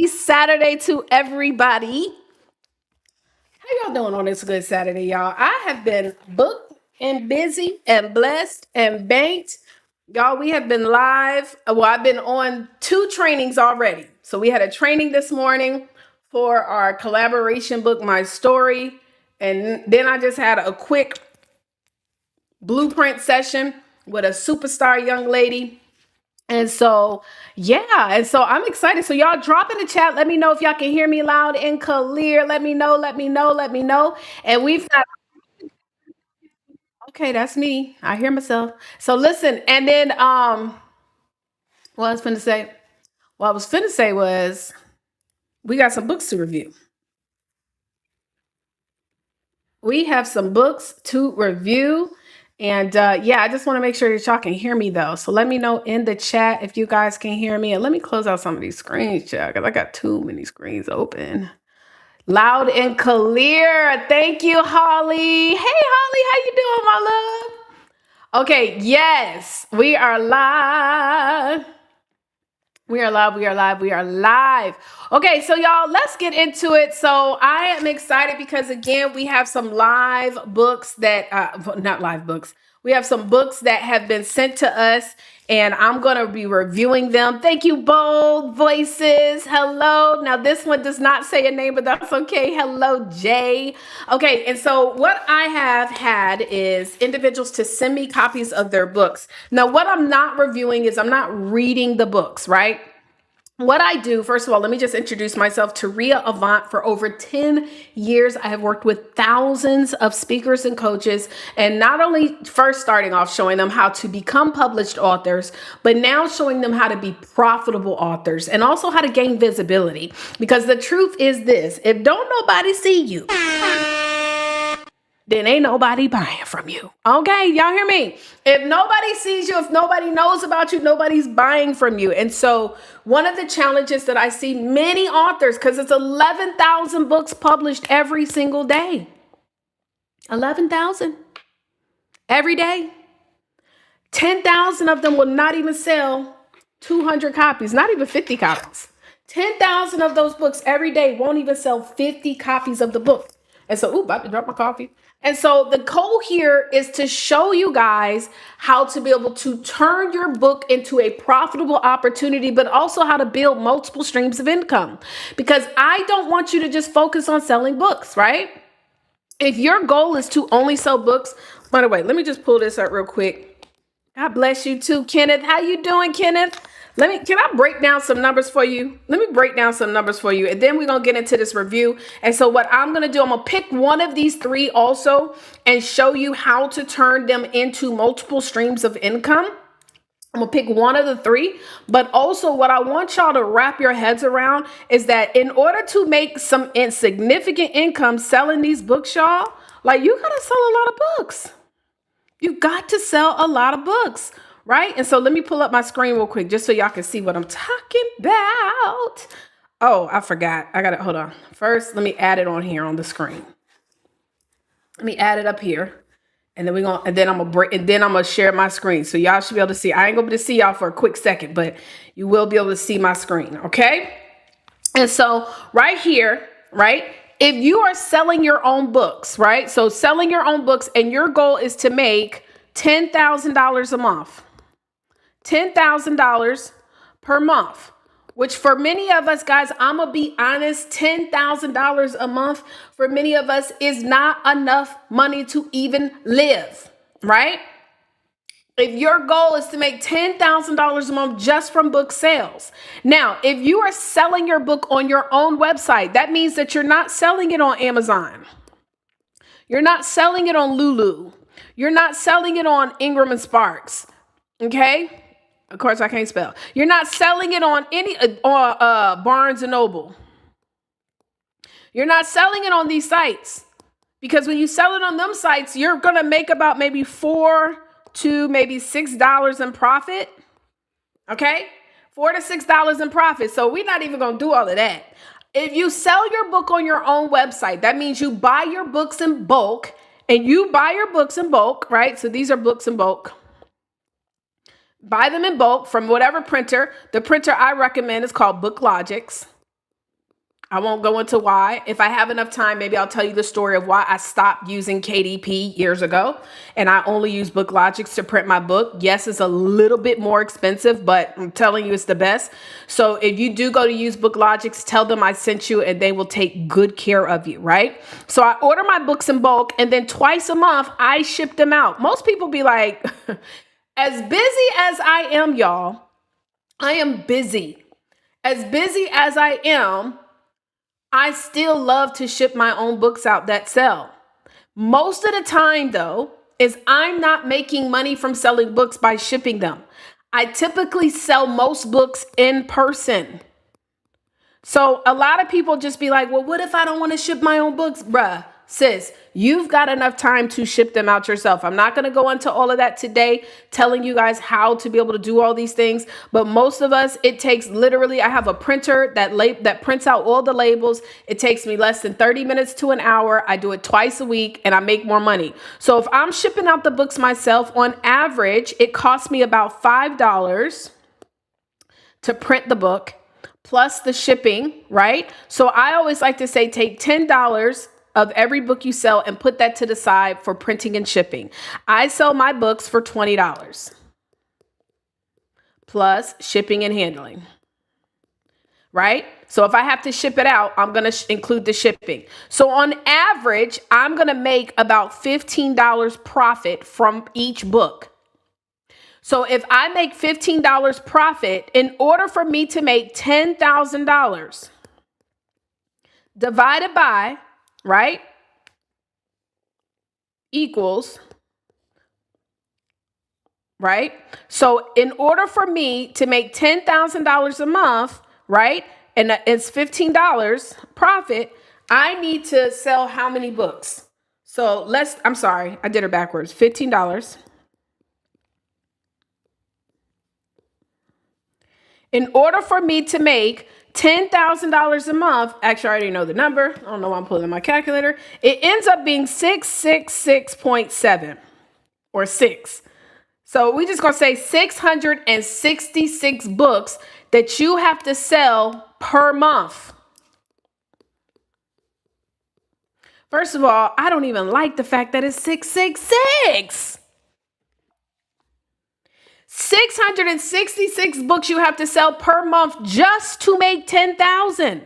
Happy Saturday to everybody. How y'all doing on this good Saturday, y'all? I have been booked and busy and blessed and banked. Y'all, we have been live. Well, I've been on 2 trainings already. So we had a training this morning for our collaboration book, My Story. And then I just had a quick blueprint session with a superstar young lady. And so, yeah, and so I'm excited. So y'all drop in the chat. Let me know if y'all can hear me loud and clear. Let me know, let me know, let me know. And we've got, okay, that's me. I hear myself. So listen, and then what I was finna say, what I was finna say was we got some books to review. We have some books to review. And yeah, I just want to make sure that y'all can hear me though. So let me know in the chat if you guys can hear me. And let me close out some of these screens, chat, because I got too many screens open. Loud and clear. Thank you, Holly. Hey, Holly, how you doing, my love? Okay, yes, we are live. We are live, we are live, we are live. Okay, so y'all, let's get into it. So I am excited because again, we have some live books that, not live books. We have some books that have been sent to us and I'm going to be reviewing them. Thank you, Bold Voices. Hello. Now this one does not say a name, but that's okay. Hello, Jay. Okay, and so what I have had is individuals to send me copies of their books. Now, what I'm not reviewing is I'm not reading the books, right? What I do, first of all, let me just introduce myself. Taria Avant. For over 10 years, I have worked with thousands of speakers and coaches, and not only first starting off showing them how to become published authors, but now showing them how to be profitable authors and also how to gain visibility. Because the truth is this, if don't nobody see you, then ain't nobody buying from you. Okay, y'all hear me? If nobody sees you, if nobody knows about you, nobody's buying from you. And so one of the challenges that I see many authors, because it's 11,000 books published every single day. 11,000 every day. 10,000 of them will not even sell 200 copies, not even 50 copies. 10,000 of those books every day won't even sell 50 copies of the book. And so, about to drop my coffee. And so the goal here is to show you guys how to be able to turn your book into a profitable opportunity, but also how to build multiple streams of income. Because I don't want you to just focus on selling books, right? If your goal is to only sell books, by the way, let me just pull this up real quick. God bless you too, Kenneth. How you doing, Kenneth? Can I break down some numbers for you? Let me break down some numbers for you. And then we're going to get into this review. And so what I'm going to do, I'm going to pick one of these 3 also and show you how to turn them into multiple streams of income. I'm going to pick one of the 3, but also what I want y'all to wrap your heads around is that in order to make some insignificant income selling these books, y'all, like you got to sell a lot of books. You got to sell a lot of books. Right? And so let me pull up my screen real quick just so y'all can see what I'm talking about. Oh, I forgot. I got it. Hold on. First, let me add it on here on the screen. Let me add it up here. And then I'm gonna share my screen. So y'all should be able to see. I ain't gonna be able to see y'all for a quick second, but you will be able to see my screen. Okay. And so right here, right? If you are selling your own books, right? So selling your own books and your goal is to make $10,000 a month. $10,000 per month, which for many of us, guys, I'm going to be honest, $10,000 a month for many of us is not enough money to even live, right? If your goal is to make $10,000 a month just from book sales. Now, if you are selling your book on your own website, that means that you're not selling it on Amazon. You're not selling it on Lulu. You're not selling it on Ingram and Sparks. Okay? Of course, I can't spell. You're not selling it on any Barnes and Noble. You're not selling it on these sites because when you sell it on them sites, you're gonna make about maybe $4 to maybe $6 in profit. Okay, $4 to $6 in profit. So we're not even gonna do all of that. If you sell your book on your own website, that means you buy your books in bulk, and you buy your books in bulk, right? So these are books in bulk. Buy them in bulk from whatever printer. The printer I recommend is called BookLogix. I won't go into why. If I have enough time, maybe I'll tell you the story of why I stopped using KDP years ago and I only use BookLogix to print my book. Yes, it's a little bit more expensive, but I'm telling you it's the best. So if you do go to use BookLogix, tell them I sent you and they will take good care of you, right? So I order my books in bulk and then twice a month I ship them out. Most people be like, as busy as I am, y'all, I am busy. As busy as I am, I still love to ship my own books out that sell. Most of the time, though, is I'm not making money from selling books by shipping them. I typically sell most books in person. So a lot of people just be like, well, what if I don't want to ship my own books? Bruh, sis, you've got enough time to ship them out yourself. I'm not going to go into all of that today, telling you guys how to be able to do all these things. But most of us, it takes literally, I have a printer that prints out all the labels. It takes me less than 30 minutes to an hour. I do it twice a week and I make more money. So if I'm shipping out the books myself, on average, it costs me about $5 to print the book, plus the shipping, right? So I always like to say, take $10 of every book you sell and put that to the side for printing and shipping. I sell my books for $20 plus shipping and handling, right? So if I have to ship it out, I'm going to include the shipping. So on average, I'm going to make about $15 profit from each book. So if I make $15 profit, in order for me to make $10,000 divided by, right, equals, right? So in order for me to make $10,000 a month, right, and it's $15 profit, I need to sell how many books? So I'm sorry, I did it backwards. $15. In order for me to make $10,000 a month, actually, I already know the number. I don't know why I'm pulling my calculator. It ends up being 666.7 or 6. So we just going to say 666 books that you have to sell per month. First of all, I don't even like the fact that it's 666. 666 books you have to sell per month just to make 10,000.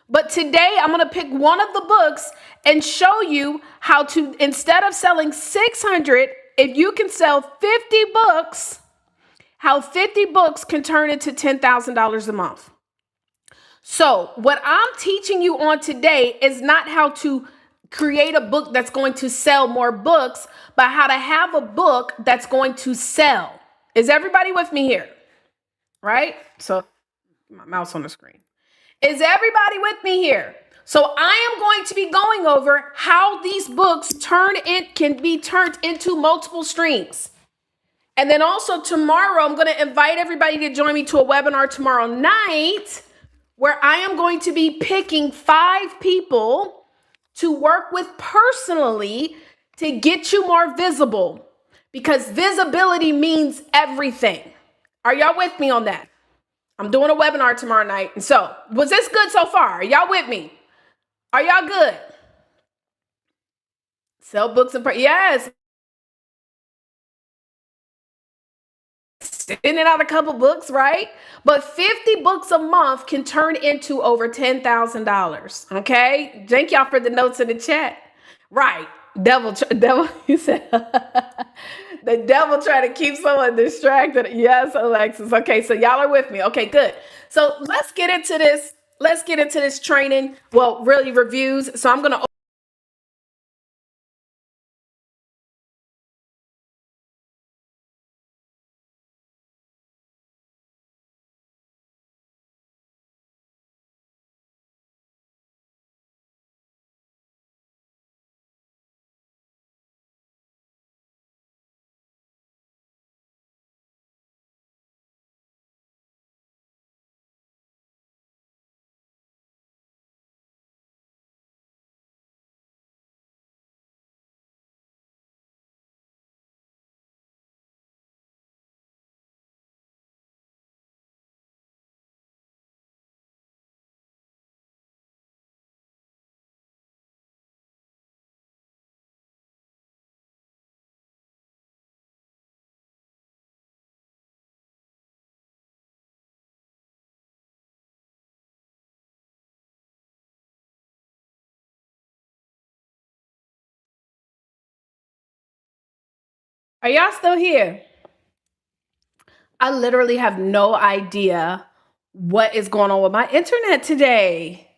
But today I'm going to pick one of the books and show you how to, instead of selling 600, if you can sell 50 books, how 50 books can turn into $10,000 a month. So what I'm teaching you on today is not how to create a book that's going to sell more books, but how to have a book that's going to sell. Is everybody with me here? Right? So my mouse on the screen. Is everybody with me here? So I am going to be going over how these books can be turned into multiple streams. And then also tomorrow, I'm going to invite everybody to join me to a webinar tomorrow night where I am going to be picking 5 people to work with personally to get you more visible, because visibility means everything. Are y'all with me on that? I'm doing a webinar tomorrow night. And so, was this good so far? Are y'all with me? Are y'all good? Sell books and yes. Sending out a couple books, right? But 50 books a month can turn into over $10,000. Okay. Thank y'all for the notes in the chat. Right. Devil, you said the devil trying to keep someone distracted. Yes, Alexis. Okay. So y'all are with me. Okay, good. So let's get into this. Let's get into this training. Well, really reviews. So I'm going to Are y'all still here? I literally have no idea what is going on with my internet today.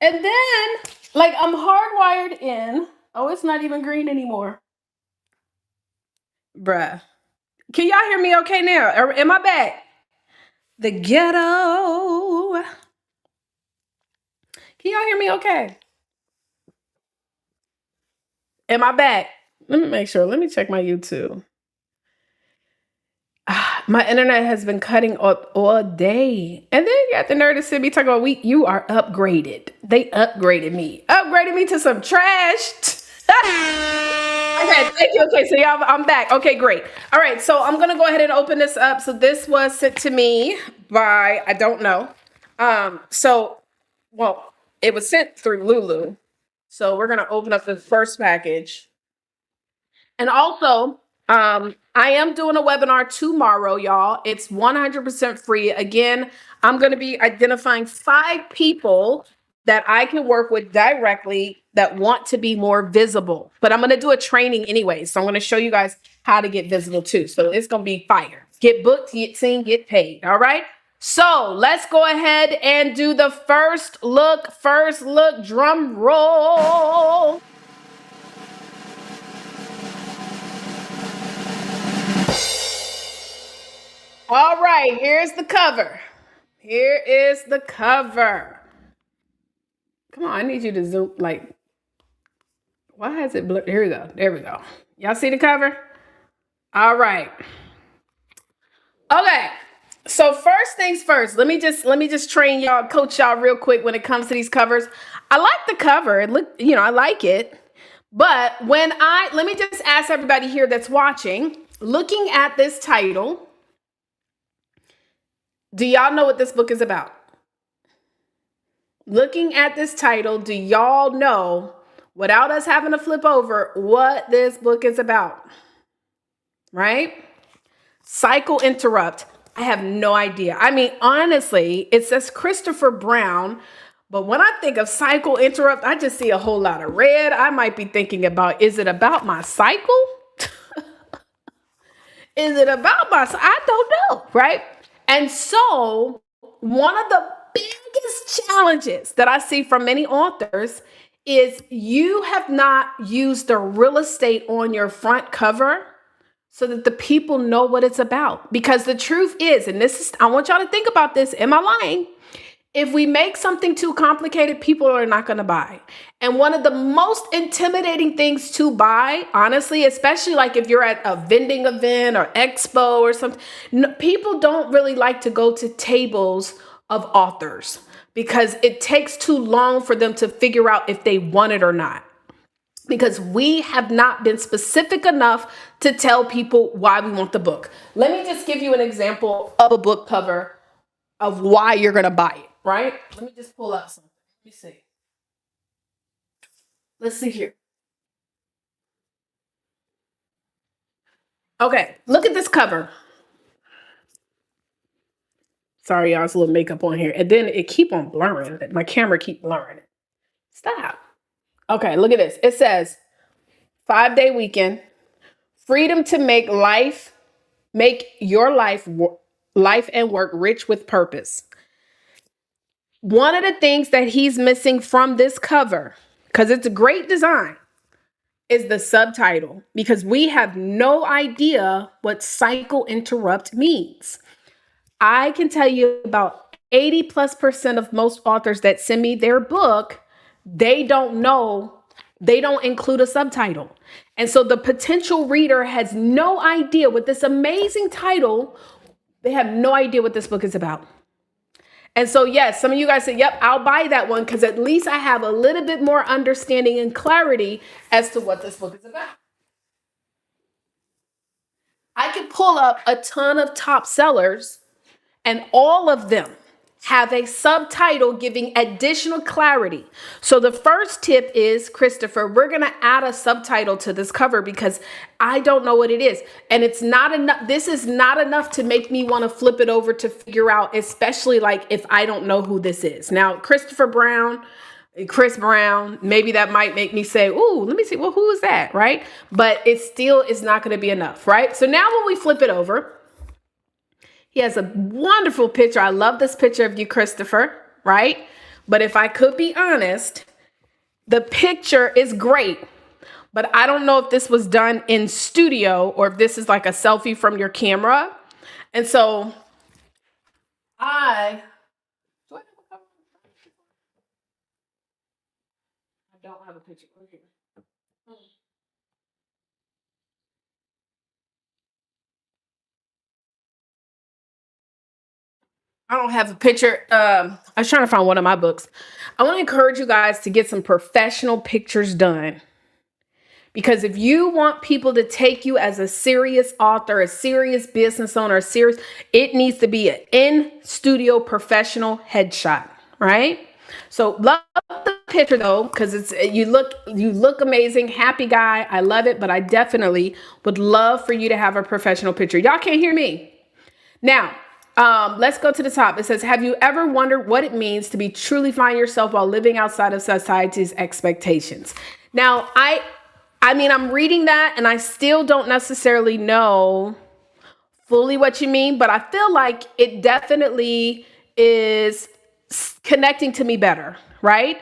And then, like, I'm hardwired in. Oh, it's not even green anymore. Bruh. Can y'all hear me okay now? Or am I back? The ghetto. Can y'all hear me okay? Am I back? Let me make sure. Let me check my YouTube. My internet has been cutting up all day. And then you got the nerve to sit me talking about you are upgraded. They upgraded me. Upgraded me to some trash. Okay, thank you. Okay, so y'all, I'm back. Okay, great. All right, so I'm gonna go ahead and open this up. So this was sent to me by I don't know. Well, it was sent through Lulu. So we're gonna open up the first package. And also, I am doing a webinar tomorrow, y'all. It's 100% free. Again, I'm going to be identifying 5 people that I can work with directly that want to be more visible. But I'm going to do a training anyway. So I'm going to show you guys how to get visible too. So it's going to be fire. Get booked, get seen, get paid. All right. So let's go ahead and do the first look. First look, drum roll. All right, here's the cover. Here is the cover. Come on, I need you to zoom. Like, why has it blurred? Here we go. There we go. Y'all see the cover? All right. Okay. So first things first, let me just train y'all, coach y'all real quick when it comes to these covers. I like the cover. I like it. But let me just ask everybody here that's watching, looking at this title, do y'all know what this book is about? Looking at this title, do y'all know, without us having to flip over, what this book is about? Right? Cycle Interrupt. I have no idea. I mean, honestly, it says Christopher Brown, but when I think of Cycle Interrupt, I just see a whole lot of red. I might be thinking about, is it about my cycle? Is it about I don't know, right? And so one of the biggest challenges that I see from many authors is you have not used the real estate on your front cover so that the people know what it's about. Because the truth is, and I want y'all to think about this, am I lying? If we make something too complicated, people are not going to buy. And one of the most intimidating things to buy, honestly, especially like if you're at a vending event or expo or something, people don't really like to go to tables of authors because it takes too long for them to figure out if they want it or not. Because we have not been specific enough to tell people why we want the book. Let me just give you an example of a book cover of why you're going to buy it. Right? Let me just pull up something. Let me see. Let's see here. Okay, look at this cover. Sorry, y'all, it's a little makeup on here. And then it keep on blurring. My camera keep blurring it. Stop. Okay, look at this. It says 5-day weekend, freedom to make your life and work rich with purpose. One of the things that he's missing from this cover, because it's a great design, is the subtitle, because we have no idea what cycle interrupt means. I can tell you about 80+% of most authors that send me their book, they don't include a subtitle. And so the potential reader has no idea with this amazing title, they have no idea what this book is about. And so, yes, some of you guys say, yep, I'll buy that one because at least I have a little bit more understanding and clarity as to what this book is about. I could pull up a ton of top sellers and all of them have a subtitle giving additional clarity. So the first tip is, Christopher, we're going to add a subtitle to this cover because I don't know what it is. And it's not enough. This is not enough to make me want to flip it over to figure out, especially like if I don't know who this is. Now, Christopher Brown, Chris Brown, maybe that might make me say, ooh, let me see, well, who is that, right? But it still is not going to be enough, right? So now when we flip it over, he has a wonderful picture. I love this picture of you, Christopher, right? But if I could be honest, the picture is great, but I don't know if this was done in studio or if this is like a selfie from your camera. And so I don't have a picture. I don't have a picture. I was trying to find one of my books. I want to encourage you guys to get some professional pictures done. Because if you want people to take you as a serious author, a serious business owner, it needs to be an in-studio professional headshot, right? So love the picture though, because you look amazing, happy guy. I love it, but I definitely would love for you to have a professional picture. Y'all can't hear me. Now, let's go to the top. It says, have you ever wondered what it means to be truly find yourself while living outside of society's expectations? Now, I mean, I'm reading that and I still don't necessarily know fully what you mean, but I feel like it definitely is connecting to me better, right?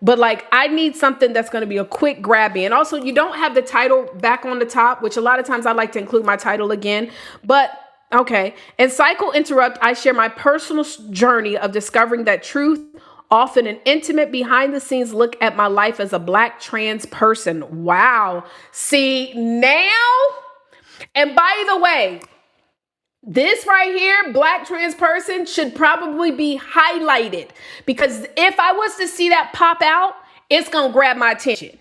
But like, I need something that's going to be a quick grabby. And also, you don't have the title back on the top, which a lot of times I like to include my title again. But okay. In Cycle Interrupt, I share my personal journey of discovering that truth, often an intimate behind the scenes look at my life as a Black trans person. Wow. See now, and by the way, this right here, Black trans person, should probably be highlighted, because if I was to see that pop out, it's going to grab my attention,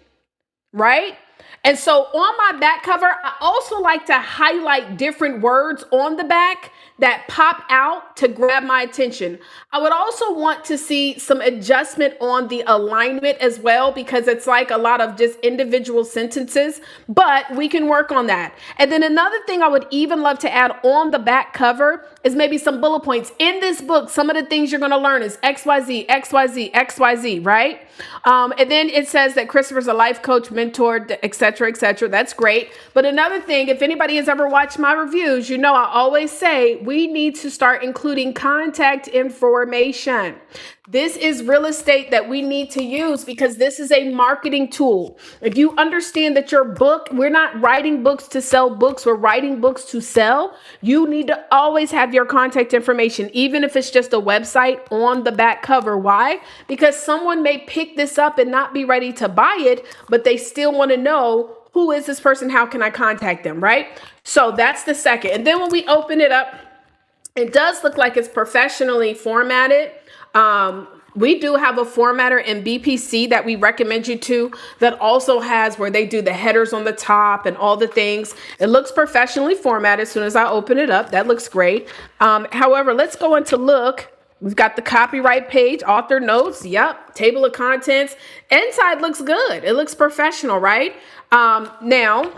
right? And so on my back cover, I also like to highlight different words on the back that pop out to grab my attention. I would also want to see some adjustment on the alignment as well, because it's like a lot of just individual sentences, but we can work on that. And then another thing I would even love to add on the back cover is maybe some bullet points. In this book, some of the things you're going to learn is XYZ, XYZ, XYZ, right? And then it says that Christopher's a life coach, mentor, etc., etc. That's great. But another thing, if anybody has ever watched my reviews, you know I always say we need to start including contact information. This is real estate that we need to use, because this is a marketing tool. If you understand that your book, we're not writing books to sell books, we're writing books to sell. You need to always have your contact information, even if it's just a website on the back cover. Why? Because someone may pick this up and not be ready to buy it, but they still want to know, who is this person? How can I contact them? Right? So that's the second. And then when we open it up, it does look like it's professionally formatted. We do have a formatter in BPC that we recommend you to, that also has where they do the headers on the top and all the things. It looks professionally formatted as soon as I open it up. That looks great. However, let's go into look. We've got the copyright page, author notes. Yep. Table of contents. Inside looks good. It looks professional, right? Now,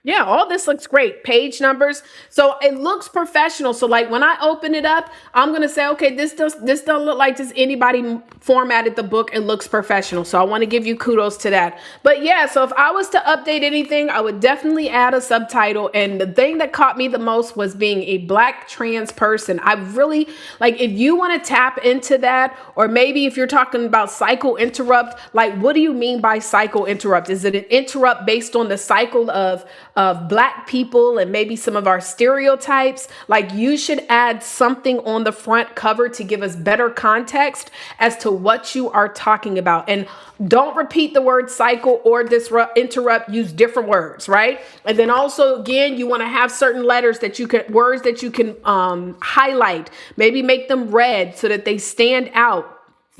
yeah, all this looks great. Page numbers. So it looks professional. So like when I open it up, I'm going to say, okay, this don't look like just anybody formatted the book. It looks professional. So I want to give you kudos to that. But yeah, so if I was to update anything, I would definitely add a subtitle. And the thing that caught me the most was being a Black trans person. I really like, if you want to tap into that, or maybe if you're talking about cycle interrupt, like, what do you mean by cycle interrupt? Is it an interrupt based on the cycle of Black people and maybe some of our stereotypes? Like, you should add something on the front cover to give us better context as to what you are talking about. And don't repeat the word cycle or disrupt, interrupt, use different words, right? And then also, again, you want to have certain letters that you can, words that you can highlight, maybe make them red so that they stand out.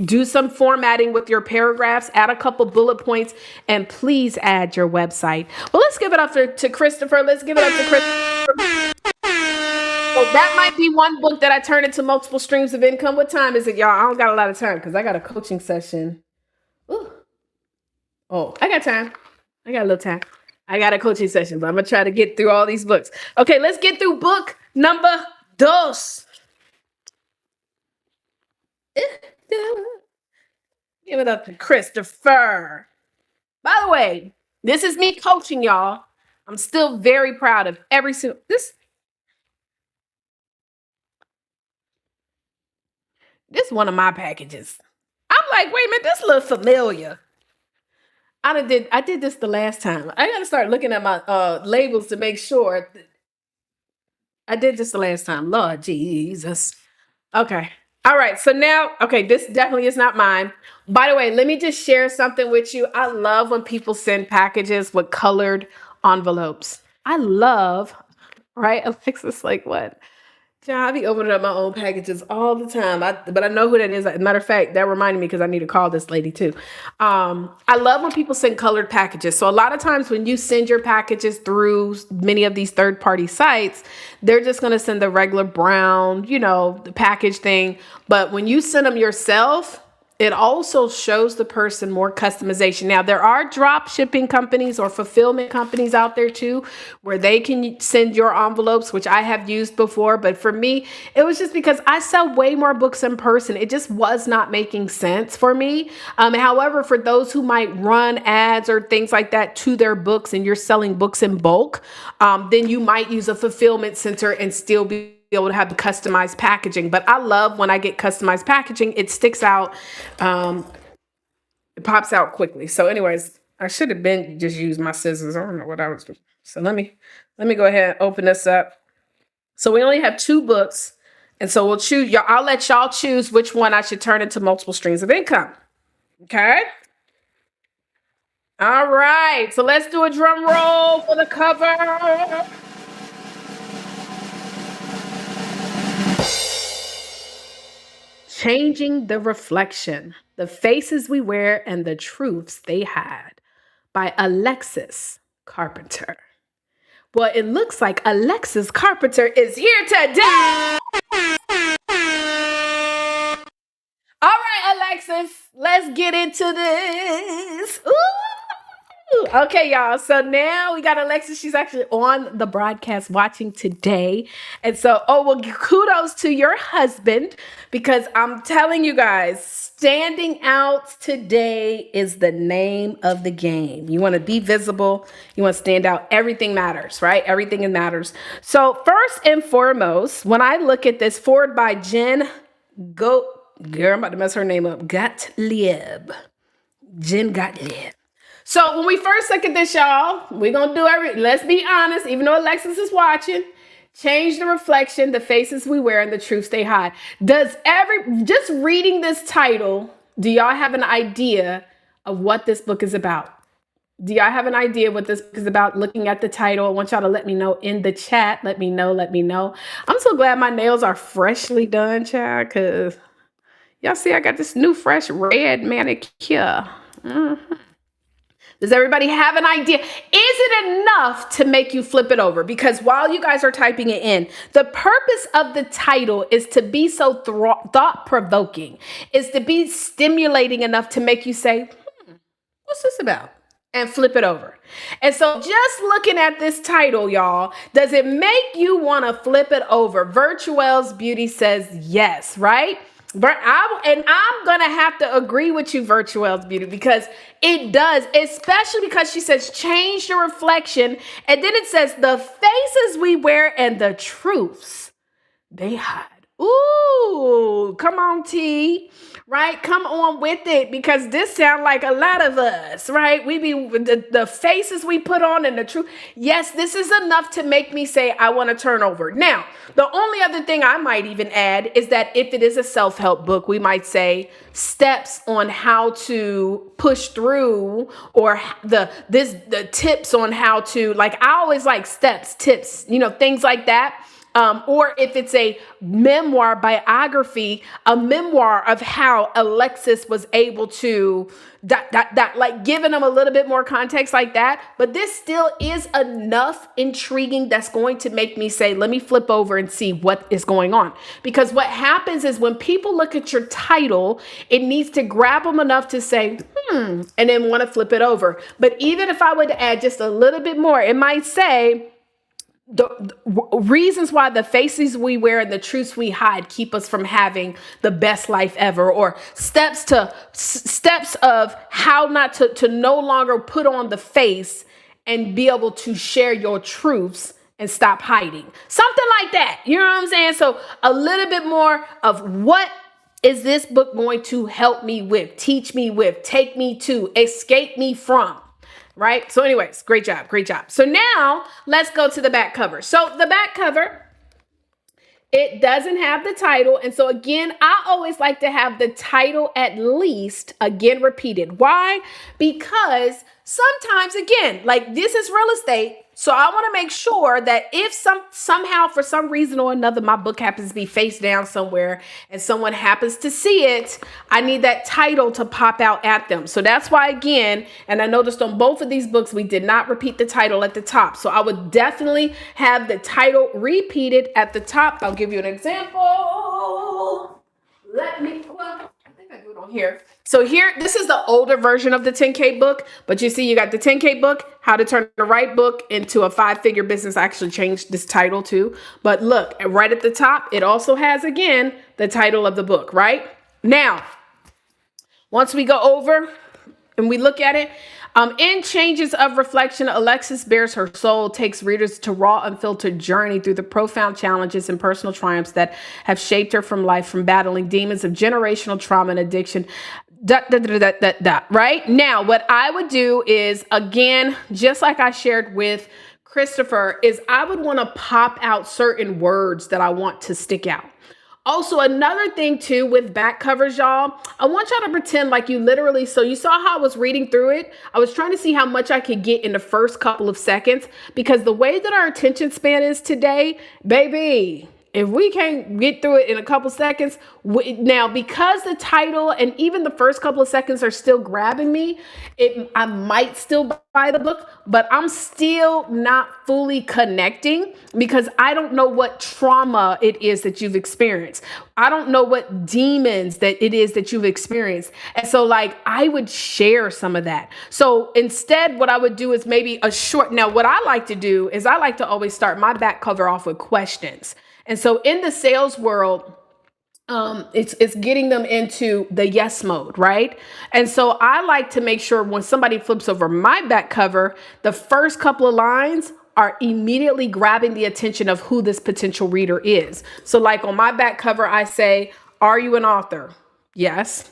Do some formatting with your paragraphs, add a couple bullet points, and please add your website. Well, let's give it up to Christopher. Let's give it up to Christopher. So that might be one book that I turn into multiple streams of income. What time is it, y'all? I don't got a lot of time because I got a coaching session. Ooh. Oh, I got time. I got a little time. I got a coaching session, but I'm going to try to get through all these books. Okay, let's get through book number 2. Give it up to Christopher. By the way, this is me coaching y'all. I'm still very proud of every single this one of my packages. I'm like, wait a minute, this looks familiar. I did this the last time. I gotta start looking at my labels to make sure. I did this the last time. Lord Jesus. Okay. All right. So now, okay, this definitely is not mine. By the way, let me just share something with you. I love when people send packages with colored envelopes. I love, right? Alexis, like what? Yeah, I be opening up my own packages all the time. But I know who that is. As a matter of fact, that reminded me because I need to call this lady too. I love when people send colored packages. So a lot of times when you send your packages through many of these third-party sites, they're just going to send the regular brown, the package thing. But when you send them yourself, it also shows the person more customization. Now, there are drop shipping companies or fulfillment companies out there too, where they can send your envelopes, which I have used before. But for me, it was just because I sell way more books in person. It just was not making sense for me. However, for those who might run ads or things like that to their books and you're selling books in bulk, then you might use a fulfillment center and still be able to have the customized packaging. But I love when I get customized packaging, it sticks out. It pops out quickly. So anyways, I should have been just used my scissors. I don't know what I was doing. So let me go ahead and open this up. So we only have 2 books. And so we'll choose y'all. I'll let y'all choose which one I should turn into multiple streams of income. Okay. All right. So let's do a drum roll for the cover. Changing the Reflection, The Faces We Wear and the Truths They Hide by Alexis Carpenter. Well, it looks like Alexis Carpenter is here today. All right, Alexis, let's get into this. Ooh. Okay, y'all. So now we got Alexis. She's actually on the broadcast watching today. And so, kudos to your husband, because I'm telling you guys, standing out today is the name of the game. You want to be visible. You want to stand out. Everything matters, right? Everything matters. So first and foremost, when I look at this, forward by Jen Girl, I'm about to mess her name up. Gottlieb. Jen Gottlieb. So when we first look at this, y'all, we're going to do let's be honest, even though Alexis is watching, change the reflection, the faces we wear, and the truths they hide. Just reading this title, do y'all have an idea of what this book is about? Do y'all have an idea what this book is about? Looking at the title, I want y'all to let me know in the chat. Let me know. I'm so glad my nails are freshly done, child, because y'all see I got this new fresh red manicure. Mm-hmm. Does everybody have an idea? Is it enough to make you flip it over? Because while you guys are typing it in, the purpose of the title is to be so thought-provoking, is to be stimulating enough to make you say, what's this about? And flip it over. And so just looking at this title, y'all, does it make you want to flip it over? Virtuel's Beauty says yes, right? I'm going to have to agree with you, Virtuel's Beauty, because it does, especially because she says, change the reflection. And then it says, the faces we wear and the truths they hide. Ooh, come on, T, right? Come on with it, because this sounds like a lot of us, right? We be the faces we put on and the truth. Yes, this is enough to make me say, I want to turn over. Now, the only other thing I might even add is that if it is a self-help book, we might say steps on how to push through, or the tips on how to, like, I always like steps, tips, things like that. Or if it's a memoir, biography, a memoir of how Alexis was able to like giving them a little bit more context like that. But this still is enough intriguing that's going to make me say, let me flip over and see what is going on. Because what happens is when people look at your title, it needs to grab them enough to say, and then want to flip it over. But even if I would add just a little bit more, it might say, reasons why the faces we wear and the truths we hide keep us from having the best life ever, or steps of how not to no longer put on the face and be able to share your truths and stop hiding. Something like that. You know what I'm saying? So a little bit more of what is this book going to help me with, teach me with, take me to, escape me from? Right? So anyways, great job. Great job. So now let's go to the back cover. So the back cover, it doesn't have the title. And so again, I always like to have the title at least again repeated. Why? Because sometimes, again, like this is real estate. So I want to make sure that if somehow for some reason or another my book happens to be face down somewhere and someone happens to see it, I need that title to pop out at them. So that's why, again, and I noticed on both of these books we did not repeat the title at the top. So I would definitely have the title repeated at the top. I'll give you an example. Let me do it on here. So here, this is the older version of the 10K book, but you see you got the 10K book, how to turn the right book into a 5-figure business. I actually changed this title too. But look, right at the top, it also has, again, the title of the book, right? Now, once we go over and we look at it, in Changes of Reflection, Alexis Bares her soul, takes readers to raw, unfiltered journey through the profound challenges and personal triumphs that have shaped her from life, from battling demons of generational trauma and addiction. Right? Now, what I would do is, again, just like I shared with Christopher, is I would want to pop out certain words that I want to stick out. Also, another thing too with back covers, y'all, I want y'all to pretend like you literally, so you saw how I was reading through it. I was trying to see how much I could get in the first couple of seconds, because the way that our attention span is today, baby, if we can't get through it in a couple seconds, now because the title and even the first couple of seconds are still grabbing me, I might still buy the book, but I'm still not fully connecting because I don't know what trauma it is that you've experienced. I don't know what demons that it is that you've experienced. And so like I would share some of that. So instead, what I would do is maybe a short, now what I like to do is I like to always start my back cover off with questions. And so in the sales world, it's getting them into the yes mode, right? And so I like to make sure when somebody flips over my back cover, the first couple of lines are immediately grabbing the attention of who this potential reader is. So like on my back cover, I say, are you an author? Yes.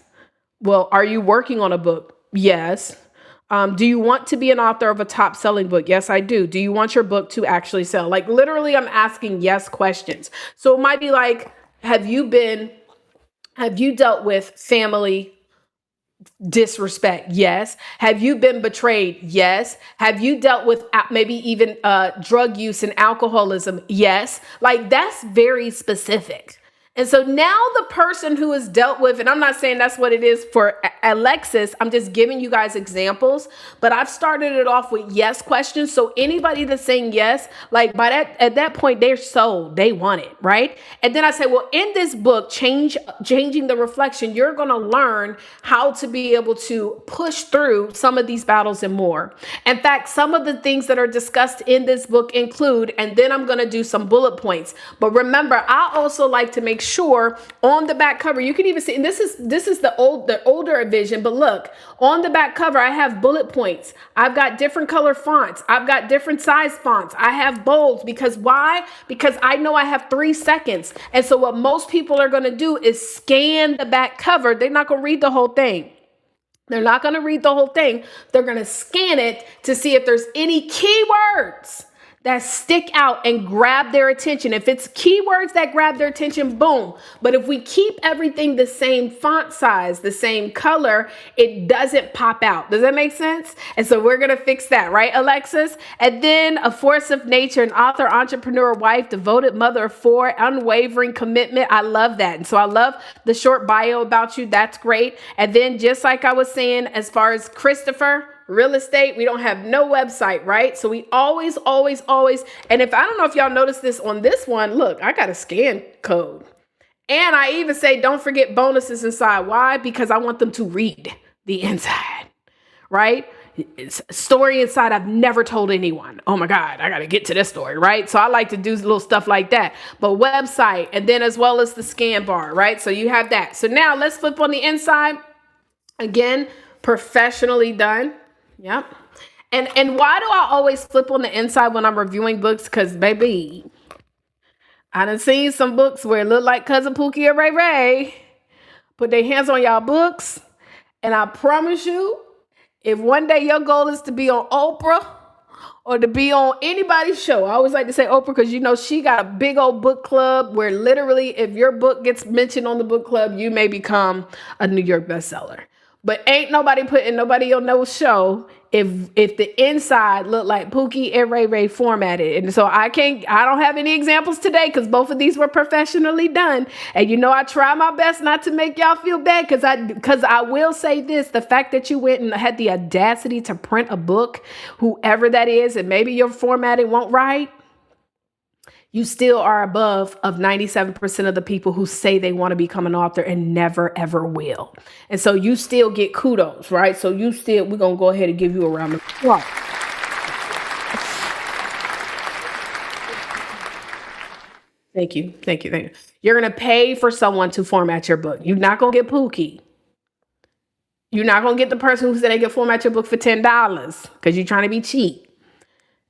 Well, are you working on a book? Yes. Do you want to be an author of a top selling book? Yes, I do. Do you want your book to actually sell? Like literally I'm asking yes questions. So it might be like, have you dealt with family disrespect? Yes. Have you been betrayed? Yes. Have you dealt with maybe even drug use and alcoholism? Yes. Like that's very specific. And so now the person who has dealt with, and I'm not saying that's what it is for Alexis, I'm just giving you guys examples, but I've started it off with yes questions. So anybody that's saying yes, like at that point, they're sold, they want it, right? And then I say, well, in this book, Changing the Reflection, you're going to learn how to be able to push through some of these battles and more. In fact, some of the things that are discussed in this book include, and then I'm going to do some bullet points. But remember, I also like to make sure on the back cover, you can even see, and this is the older vision, but look, on the back cover, I have bullet points. I've got different color fonts. I've got different size fonts. I have bolds because why? Because I know I have 3 seconds. And so what most people are going to do is scan the back cover. They're not going to read the whole thing. They're not going to read the whole thing. They're going to scan it to see if there's any keywords that stick out and grab their attention. If it's keywords that grab their attention, boom. But if we keep everything the same font size, the same color, it doesn't pop out. Does that make sense? And so we're going to fix that, right, Alexis? And then a force of nature, an author, entrepreneur, wife, devoted mother of 4, unwavering commitment. I love that. And so I love the short bio about you. That's great. And then just like I was saying, as far as Christopher, real estate, we don't have no website, right? So we always, and if I don't know if y'all noticed this on this one, look, I got a scan code. And I even say, don't forget bonuses inside. Why? Because I want them to read the inside, right? story inside I've never told anyone. Oh my God, I got to get to this story, right? So I like to do little stuff like that. But website, and then as well as the scan bar, right? So you have that. So now let's flip on the inside. Again, professionally done. Yep. And why do I always flip on the inside when I'm reviewing books? Because baby, I done seen some books where it looked like Cousin Pookie or Ray Ray put their hands on y'all books. And I promise you, if one day your goal is to be on Oprah or to be on anybody's show, I always like to say Oprah because you know she got a big old book club where literally if your book gets mentioned on the book club, you may become a New York bestseller. But ain't nobody putting nobody on no show if the inside look like Pookie and Ray Ray formatted. And so I don't have any examples today because both of these were professionally done. And you know I try my best not to make y'all feel bad because I will say this, the fact that you went and had the audacity to print a book, whoever that is, and maybe your formatting won't right, you still are above of 97% of the people who say they want to become an author and never, ever will. And so you still get kudos, right? So we're going to go ahead and give you a round of applause. Thank you. Thank you. Thank you. You're going to pay for someone to format your book. You're not going to get Pookie. You're not going to get the person who said they can format your book for $10 because you're trying to be cheap.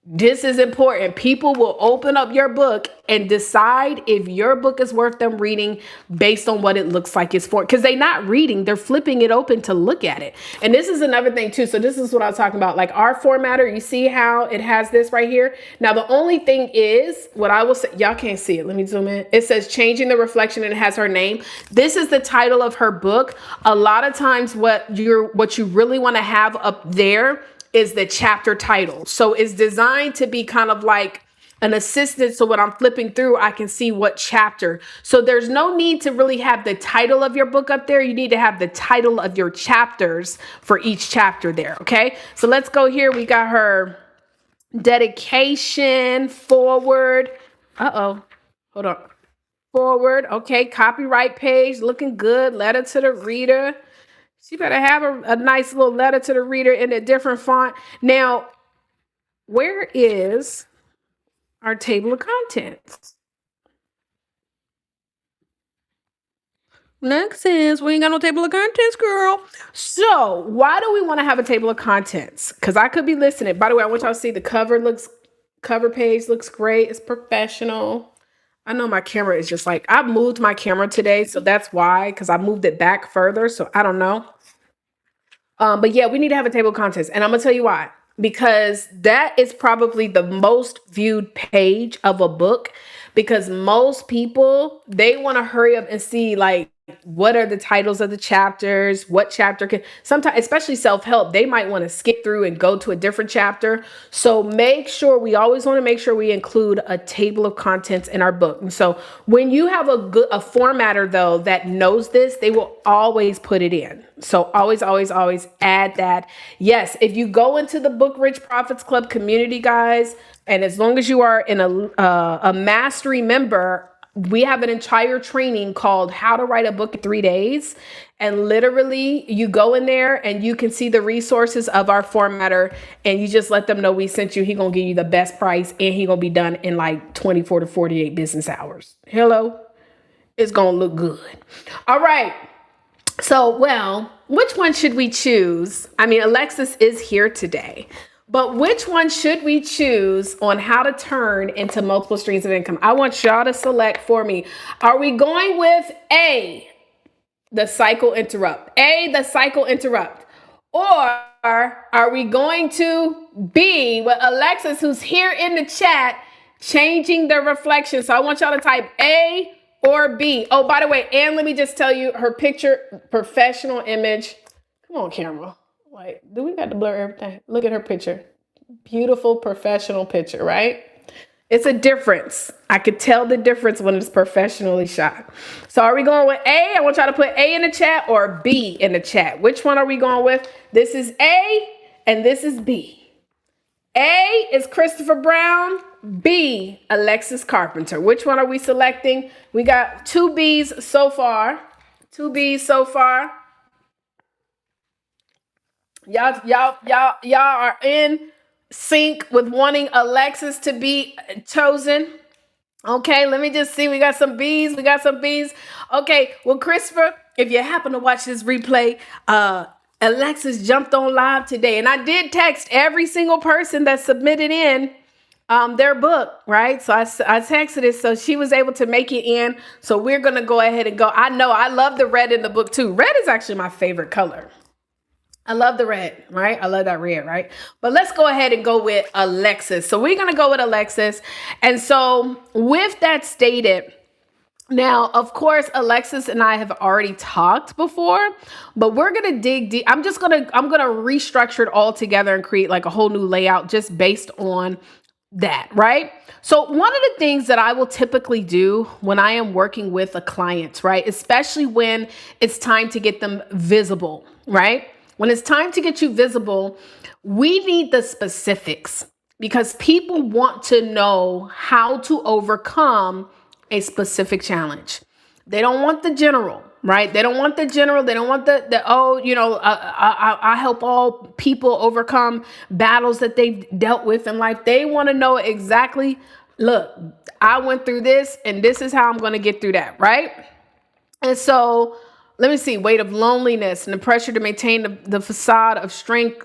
This is important. People will open up your book and decide if your book is worth them reading based on what it looks like it's for. Because they're not reading, they're flipping it open to look at it. And this is another thing too. So this is what I was talking about. Like our formatter, you see how it has this right here? Now the only thing is, what I will say, y'all can't see it. Let me zoom in. It says changing the reflection and it has her name. This is the title of her book. A lot of times what you really want to have up there is the chapter title. So it's designed to be kind of like an assistant. So when I'm flipping through, I can see what chapter. So there's no need to really have the title of your book up there. You need to have the title of your chapters for each chapter there. Okay. So let's go here. We got her dedication, forward. Hold on. Forward. Okay. Copyright page looking good. Letter to the reader. She better have a nice little letter to the reader in a different font. Now, where is our table of contents? Next is, we ain't got no table of contents, girl. So why do we want to have a table of contents? Because I could be listening. By the way, I want y'all to see the cover page looks great. It's professional. I know my camera is just like, I moved my camera today, so that's why, because I moved it back further, so I don't know. But yeah, we need to have a table of contents, and I'm going to tell you why. Because that is probably the most viewed page of a book, because most people, they want to hurry up and see like, what are the titles of the chapters? What chapter can sometimes, especially self-help, they might want to skip through and go to a different chapter. So we always want to make sure we include a table of contents in our book. And so when you have a formatter though, that knows this, they will always put it in. So always, always, always add that. Yes. If you go into the Book Rich Profits Club community, guys, and as long as you are in a mastery member, we have an entire training called How to Write a Book in 3 Days. And literally you go in there and you can see the resources of our formatter and you just let them know we sent you. He going to give you the best price and he going to be done in like 24 to 48 business hours. Hello. It's going to look good. All right. So, well, which one should we choose? I mean, Alexis is here today. But which one should we choose on how to turn into multiple streams of income? I want y'all to select for me. Are we going with A, the cycle interrupt? A, the cycle interrupt. Or are we going to B, with Alexis, who's here in the chat, changing the reflection? So I want y'all to type A or B. Oh, by the way, and let me just tell you her picture, professional image. Come on, camera. Like, do we got to blur everything? Look at her picture. Beautiful professional picture, right? It's a difference. I could tell the difference when it's professionally shot. So are we going with A? I want y'all to put A in the chat or B in the chat. Which one are we going with? This is A and this is B. A is Christopher Brown. B, Alexis Carpenter. Which one are we selecting? We got 2 B's so far. 2 B's so far. Y'all are in sync with wanting Alexis to be chosen. Okay, let me just see. We got some B's. We got some B's. Okay, well, Christopher, if you happen to watch this replay, Alexis jumped on live today, and I did text every single person that submitted in their book, right? So I texted it, so she was able to make it in. So we're gonna go ahead and go. I know I love the red in the book too. Red is actually my favorite color. I love the red, right? I love that red, right? But let's go ahead and go with Alexis. So we're going to go with Alexis. And so with that stated, now, of course, Alexis and I have already talked before, but we're going to dig deep. I'm going to restructure it all together and create like a whole new layout just based on that, right? So one of the things that I will typically do when I am working with a client, right, especially when it's time to get them visible, right? When it's time to get you visible, we need the specifics because people want to know how to overcome a specific challenge. They don't want the general, right? They don't want the general. They don't want I help all people overcome battles that they've dealt with in life. They want to know exactly, look, I went through this and this is how I'm going to get through that, right? And so let me see, weight of loneliness and the pressure to maintain the facade of strength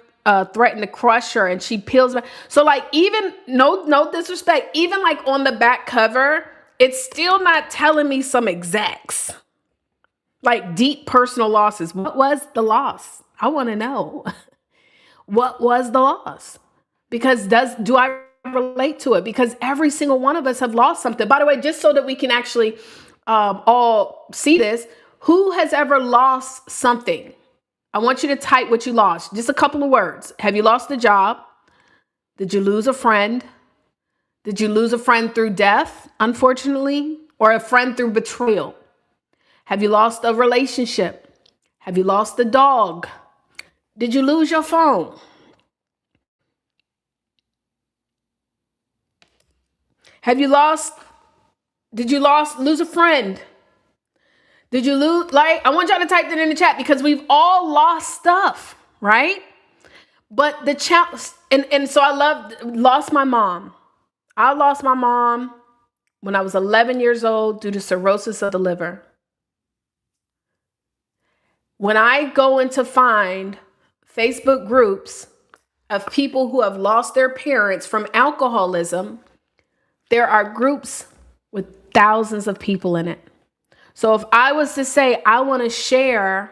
threaten to crush her, and she peels back. So like, even no disrespect, even like on the back cover, it's still not telling me some exacts, like deep personal losses. What was the loss? I want to know. What was the loss? Because do I relate to it? Because every single one of us have lost something. By the way, just so that we can actually all see this, who has ever lost something? I want you to type what you lost. Just a couple of words. Have you lost a job? Did you lose a friend? Did you lose a friend through death, unfortunately, or a friend through betrayal? Have you lost a relationship? Have you lost a dog? Did you lose your phone? Did you lose a friend? Did you lose, like, I want y'all to type that in the chat because we've all lost stuff, right? But the challenge, and so lost my mom. I lost my mom when I was 11 years old due to cirrhosis of the liver. When I go in to find Facebook groups of people who have lost their parents from alcoholism, there are groups with thousands of people in it. So if I was to say, I want to share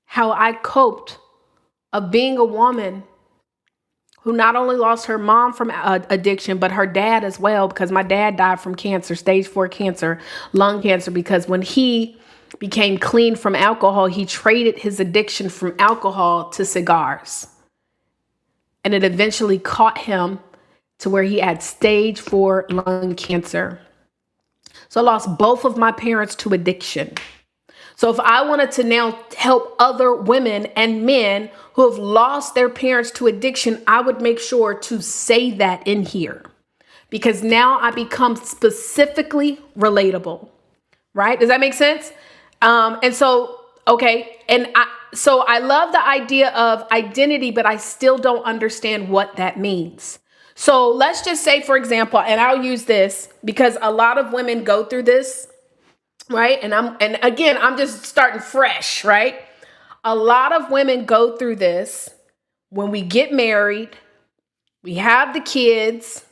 how I coped of being a woman who not only lost her mom from addiction, but her dad as well, because my dad died from cancer, stage 4 cancer, lung cancer, because when he became clean from alcohol, he traded his addiction from alcohol to cigars. And it eventually caught him to where he had stage 4 lung cancer. So I lost both of my parents to addiction. So if I wanted to now help other women and men who have lost their parents to addiction, I would make sure to say that in here because now I become specifically relatable, right? Does that make sense? And so, okay. And so I love the idea of identity, but I still don't understand what that means. So let's just say, for example, and I'll use this because a lot of women go through this, right? And again, I'm just starting fresh, right? A lot of women go through this when we get married, we have the kids,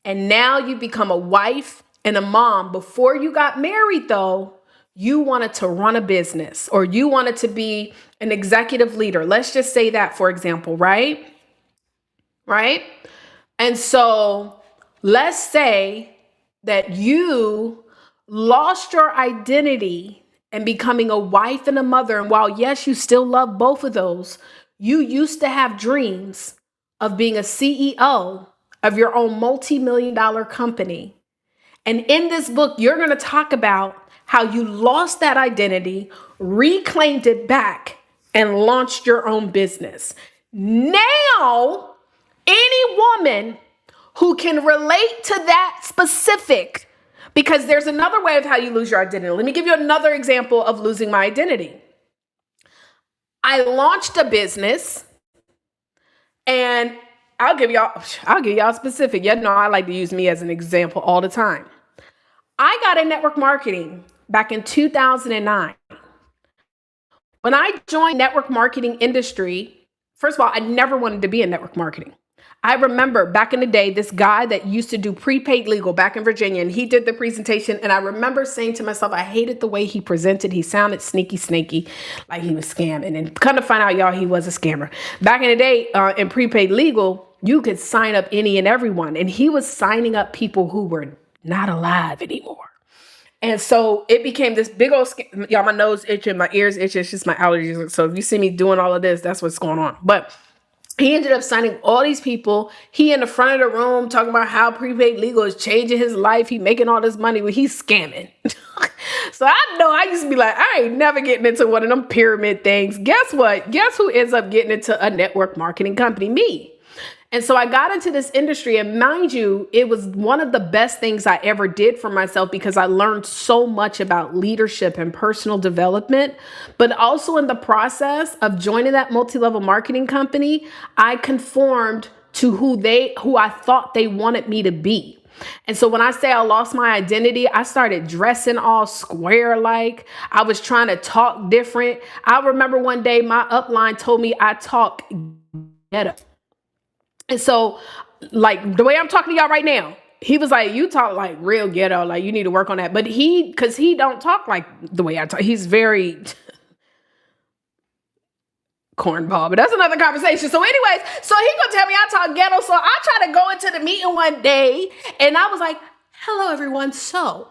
and now you become a wife and a mom. Before you got married, though, you wanted to run a business or you wanted to be an executive leader. Let's just say that, for example, right? Right? And so let's say that you lost your identity and becoming a wife and a mother. And while, yes, you still love both of those, you used to have dreams of being a CEO of your own multi-million-dollar company. And in this book, you're going to talk about how you lost that identity, reclaimed it back, and launched your own business. Now, any woman who can relate to that specific, because there's another way of how you lose your identity. Let me give you another example of losing my identity. I launched a business, and I'll give y'all specific. You know, I like to use me as an example all the time. I got in network marketing back in 2009. When I joined network marketing industry, first of all, I never wanted to be in network marketing. I remember back in the day, this guy that used to do prepaid legal back in Virginia, and he did the presentation. And I remember saying to myself, I hated the way he presented. He sounded sneaky, snaky, like he was scamming. And kind of find out, y'all, he was a scammer. Back in the day, in prepaid legal, you could sign up any and everyone. And he was signing up people who were not alive anymore. And so it became this big old, y'all, my nose itching, my ears itching. It's just my allergies. So if you see me doing all of this, that's what's going on. But he ended up signing all these people. He in the front of the room talking about how prepaid legal is changing his life. He making all this money when he's scamming. So I know I used to be like, I ain't never getting into one of them pyramid things. Guess what? Guess who ends up getting into a network marketing company? Me. And so I got into this industry, and mind you, it was one of the best things I ever did for myself because I learned so much about leadership and personal development. But also in the process of joining that multi-level marketing company, I conformed to who I thought they wanted me to be. And so when I say I lost my identity, I started dressing all square like. I was trying to talk different. I remember one day my upline told me I talk ghetto. And so, like, the way I'm talking to y'all right now, he was like, you talk like real ghetto, like you need to work on that. But because he don't talk like the way I talk. He's very cornball, but that's another conversation. So anyways, so he gonna tell me I talk ghetto. So I tried to go into the meeting one day, and I was like, hello, everyone. So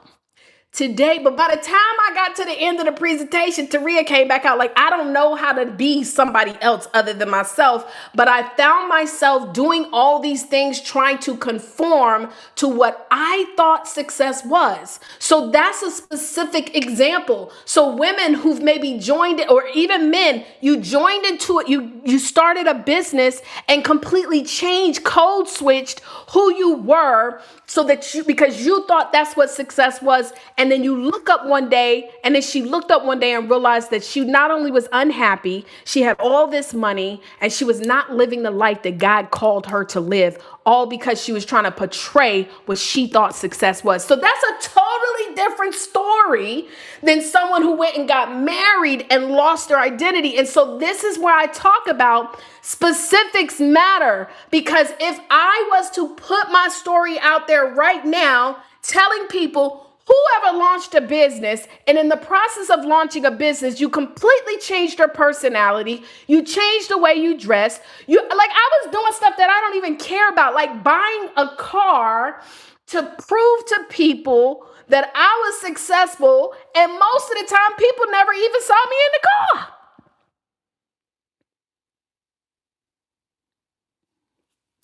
today, but by the time I got to the end of the presentation, Taria came back out like, I don't know how to be somebody else other than myself, but I found myself doing all these things, trying to conform to what I thought success was. So that's a specific example. So women who've maybe joined it, or even men, you joined into it, you started a business and completely changed, code switched who you were so that because you thought that's what success was. And then you look up one day, and then she looked up one day and realized that she not only was unhappy, she had all this money, and she was not living the life that God called her to live, all because she was trying to portray what she thought success was. So that's a totally different story than someone who went and got married and lost their identity. And so this is where I talk about specifics matter, because if I was to put my story out there right now, telling people, whoever launched a business, and in the process of launching a business, you completely changed your personality. You changed the way you dress. I was doing stuff that I don't even care about, like buying a car to prove to people that I was successful. And most of the time, people never even saw me in the car.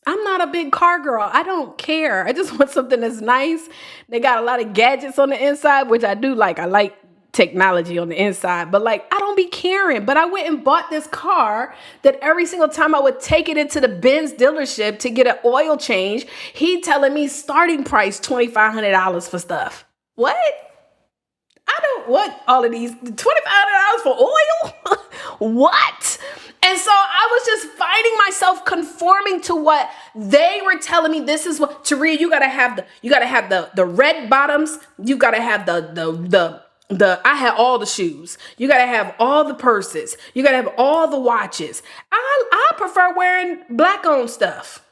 I'm not a big car girl. I don't care. I just want something that's nice. They got a lot of gadgets on the inside, which I do like. I like technology on the inside, but like, I don't be caring. But I went and bought this car that every single time I would take it into the Benz dealership to get an oil change, he telling me starting price $2,500 for stuff. What? I don't want all of these $2,500 for oil. What? And so I was just finding myself conforming to what they were telling me. This is what, Taria, you gotta have the red bottoms. You gotta have I had all the shoes. You gotta have all the purses. You gotta have all the watches. I prefer wearing black owned stuff.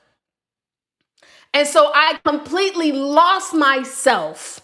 And so I completely lost myself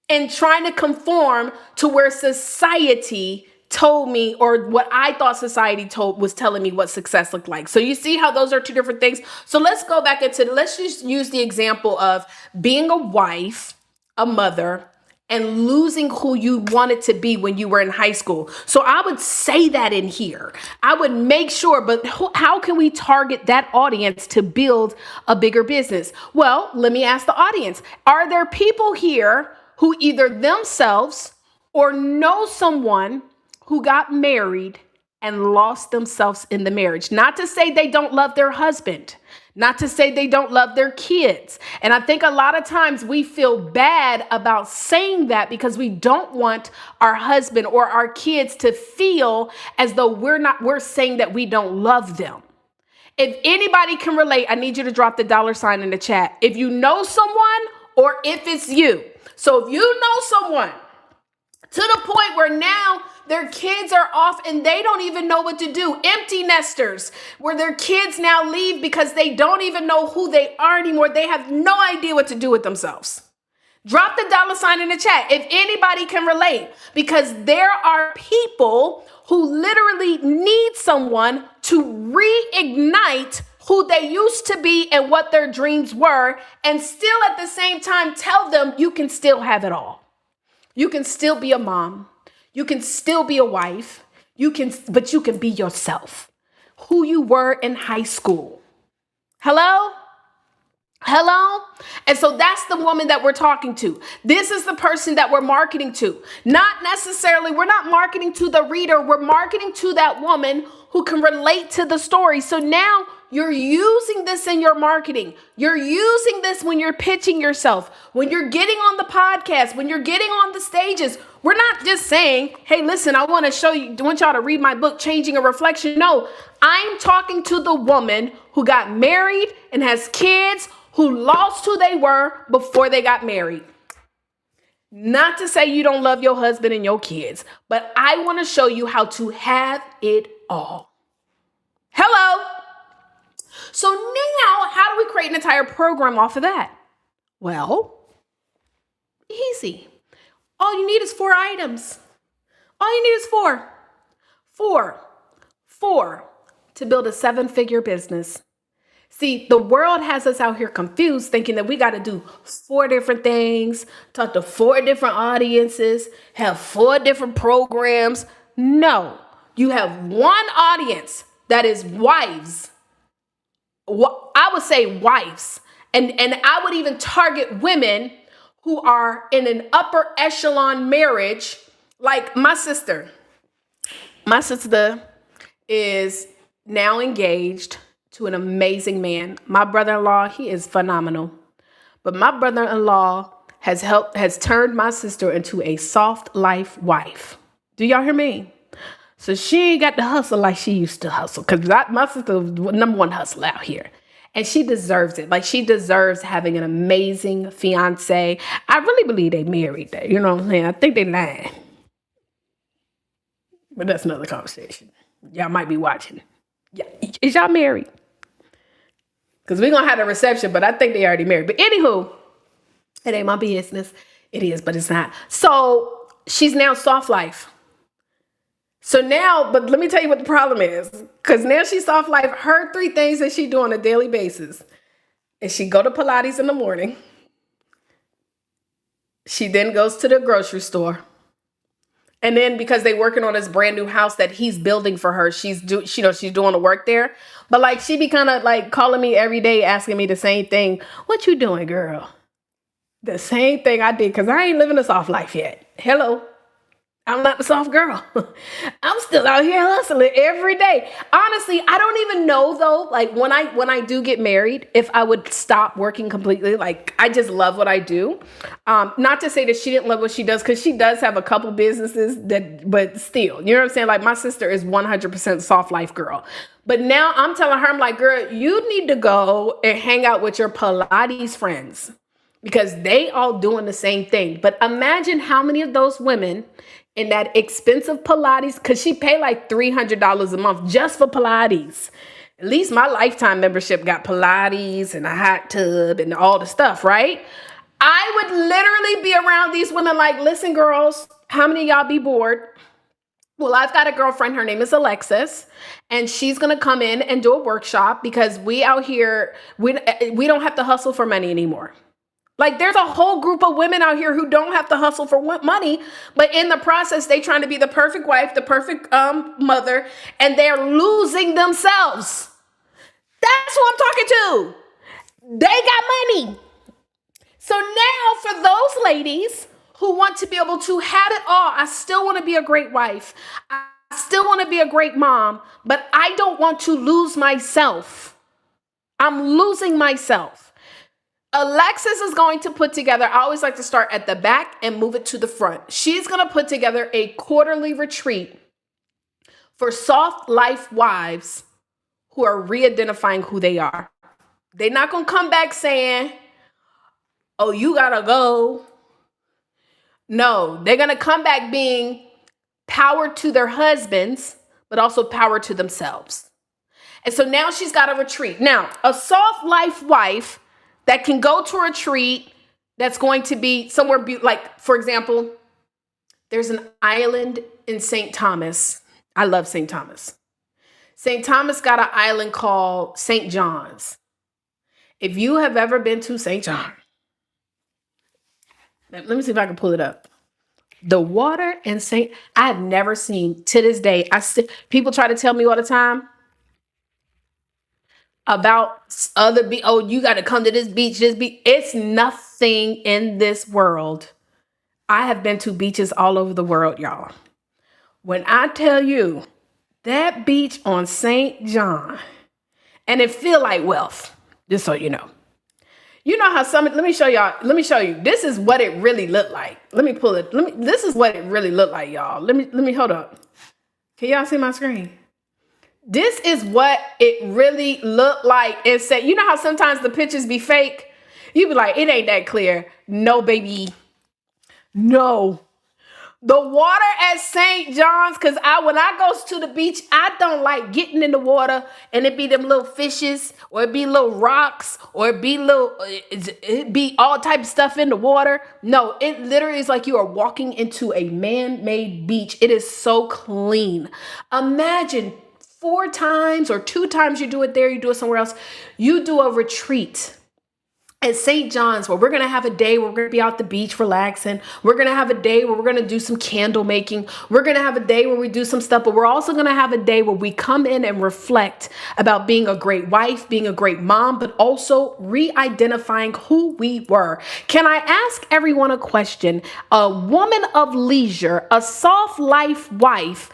in trying to conform to where society told me, or what I thought society was telling me what success looked like. So you see how those are two different things. So let's go back let's just use the example of being a wife, a mother, and losing who you wanted to be when you were in high school. So I would say that in here. I would make sure, but how can we target that audience to build a bigger business? Well, let me ask the audience. Are there people here who either themselves or know someone who got married and lost themselves in the marriage? Not to say they don't love their husband. Not to say they don't love their kids. And I think a lot of times we feel bad about saying that because we don't want our husband or our kids to feel as though we're saying that we don't love them. If anybody can relate, I need you to drop the $ in the chat. If you know someone or if it's you. So if you know someone to the point where now their kids are off and they don't even know what to do. Empty nesters, where their kids now leave because they don't even know who they are anymore. They have no idea what to do with themselves. Drop the $ in the chat if anybody can relate, because there are people who literally need someone to reignite who they used to be and what their dreams were, and still at the same time tell them you can still have it all. You can still be a mom. You can still be a wife. But you can be yourself, who you were in high school. Hello? Hello? And so that's the woman that we're talking to. This is the person that we're marketing to. Not necessarily, we're not marketing to the reader. We're marketing to that woman who can relate to the story. So now you're using this in your marketing. You're using this when you're pitching yourself, when you're getting on the podcast, when you're getting on the stages. We're not just saying, hey, listen, I want y'all to read my book, Changing a Reflection. No, I'm talking to the woman who got married and has kids, who lost who they were before they got married. Not to say you don't love your husband and your kids, but I want to show you how to have it all. Hello. So now, how do we create an entire program off of that? Well, easy. All you need is 4 items. All you need is four. Four to build a 7-figure business. See, the world has us out here confused, thinking that we got to do 4 different things, talk to 4 different audiences, have 4 different programs. No, you have one audience that is wives. I would say wives. And I would even target women who are in an upper echelon marriage, like my sister. My sister is now engaged to an amazing man. My brother-in-law, he is phenomenal. But my brother-in-law has turned my sister into a soft life wife. Do y'all hear me? So she ain't got to hustle like she used to hustle, because my sister was number one hustler out here. And she deserves it. Like, she deserves having an amazing fiance. I really believe they married there. You know what I'm saying? I think they lying. But that's another conversation. Y'all might be watching. Yeah. Is y'all married? Because we're going to have a reception, but I think they already married. But anywho, it ain't my business. It is, but it's not. So she's now soft life. So now, but let me tell you what the problem is. Because now she's soft life. Her 3 things that she do on a daily basis is she go to Pilates in the morning. She then goes to the grocery store. And then because they working on this brand new house that he's building for her, she's doing the work there. But like, she be kind of like calling me every day, asking me the same thing. What you doing, girl? The same thing I did, because I ain't living a soft life yet. Hello. I'm not the soft girl. I'm still out here hustling every day. Honestly, I don't even know though, like when I do get married, if I would stop working completely. Like, I just love what I do. Not to say that she didn't love what she does, because she does have a couple businesses but still, you know what I'm saying? Like, my sister is 100% soft life girl. But now I'm telling her, I'm like, girl, you need to go and hang out with your Pilates friends, because they all doing the same thing. But imagine how many of those women in that expensive Pilates, because she paid like $300 a month just for Pilates. At least my lifetime membership got Pilates and a hot tub and all the stuff, right? I would literally be around these women like, listen, girls, how many of y'all be bored? Well, I've got a girlfriend, her name is Alexis, and she's going to come in and do a workshop, because we out here, we don't have to hustle for money anymore. Like, there's a whole group of women out here who don't have to hustle for money, but in the process, they trying to be the perfect wife, the perfect mother, and they're losing themselves. That's who I'm talking to. They got money. So now for those ladies who want to be able to have it all, I still want to be a great wife. I still want to be a great mom, but I don't want to lose myself. I'm losing myself. Alexis is going to put together, I always like to start at the back and move it to the front. She's going to put together a quarterly retreat for soft life wives who are re-identifying who they are. They're not going to come back saying, oh, you got to go. No, they're going to come back being power to their husbands, but also power to themselves. And so now she's got a retreat. Now, a soft life wife that can go to a retreat that's going to be somewhere, like, for example, there's an island in St. Thomas. I love St. Thomas. St. Thomas got an island called St. John's. If you have ever been to St. John, let me see if I can pull it up. The water in I have never seen, to this day, people try to tell me all the time about other oh, you got to come to this beach, this beach. It's nothing in this world. I have been to beaches all over the world, y'all. When I tell you that beach on St. John, and it feel like wealth, just so you know. You know how let me show you. This is what it really looked like. Let me pull it. This is what it really looked like, y'all. Let me hold up. Can y'all see my screen? This is what it really looked like. It said, you know how sometimes the pictures be fake? You be like, it ain't that clear. No, baby. No. The water at St. John's, because when I goes to the beach, I don't like getting in the water and it be them little fishes, or it be little rocks, or it be all type of stuff in the water. No, it literally is like you are walking into a man-made beach. It is so clean. Imagine 4 times or 2 times you do it there, you do it somewhere else. You do a retreat at St. John's where we're going to have a day where we're going to be out the beach relaxing. We're going to have a day where we're going to do some candle making. We're going to have a day where we do some stuff, but we're also going to have a day where we come in and reflect about being a great wife, being a great mom, but also re-identifying who we were. Can I ask everyone a question? A woman of leisure, a soft life wife,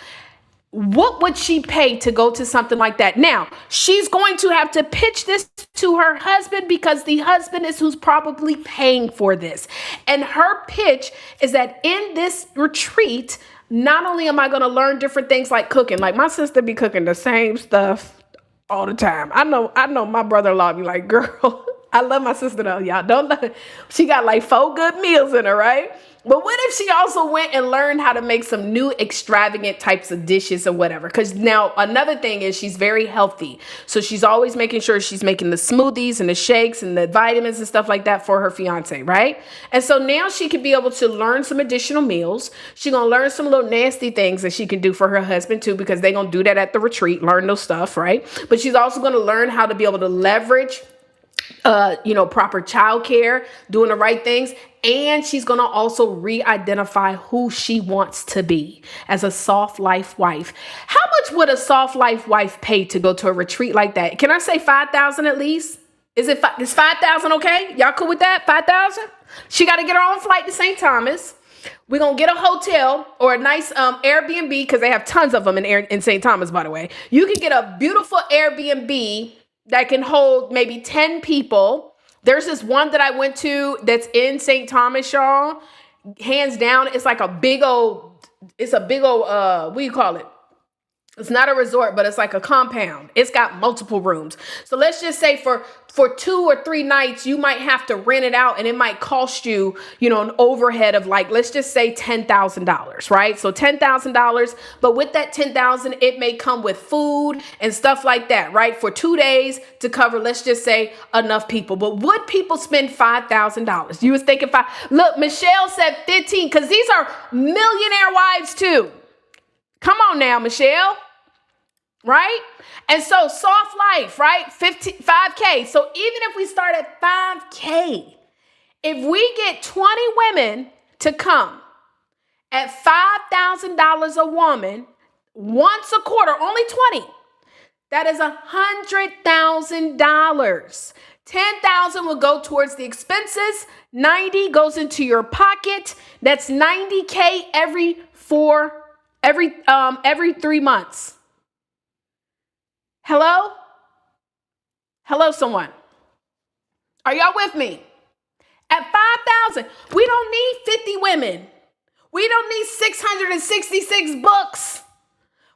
what would she pay to go to something like that? Now, she's going to have to pitch this to her husband because the husband is who's probably paying for this. And her pitch is that in this retreat, not only am I going to learn different things like cooking, like my sister be cooking the same stuff all the time. I know my brother-in-law be like, girl, I love my sister though, y'all. Don't let she got like 4 good meals in her, right? But what if she also went and learned how to make some new extravagant types of dishes or whatever? Because now another thing is she's very healthy. So she's always making sure she's making the smoothies and the shakes and the vitamins and stuff like that for her fiance, right? And so now she could be able to learn some additional meals. She's going to learn some little nasty things that she can do for her husband too, because they're going to do that at the retreat, learn those stuff, right? But she's also going to learn how to be able to leverage proper childcare, doing the right things. And she's going to also re-identify who she wants to be as a soft life wife. How much would a soft life wife pay to go to a retreat like that? Can I say 5,000 at least? Is 5,000 okay? Y'all cool with that? 5,000? She got to get her own flight to St. Thomas. We're going to get a hotel or a nice Airbnb, because they have tons of them in St. Thomas, by the way. You can get a beautiful Airbnb that can hold maybe 10 people. There's this one that I went to that's in St. Thomas, y'all. Hands down, it's like a big old, what do you call it? It's not a resort, but it's like a compound. It's got multiple rooms. So let's just say for 2 or 3 nights, you might have to rent it out, and it might cost you, an overhead of like, let's just say $10,000, right? So $10,000, but with that $10,000, it may come with food and stuff like that, right? For 2 days to cover, let's just say enough people. But would people spend $5,000? You was thinking Look, Michelle said 15, because these are millionaire wives too. Come on now, Michelle. Right? And so soft life, right? 5K. So even if we start at 5K, if we get 20 women to come at $5,000 a woman once a quarter, only 20, that is $100,000. 10,000 will go towards the expenses. 90 goes into your pocket. That's 90K every 3 months. Hello? Hello, someone. Are y'all with me? At 5,000, we don't need 50 women. We don't need 666 books.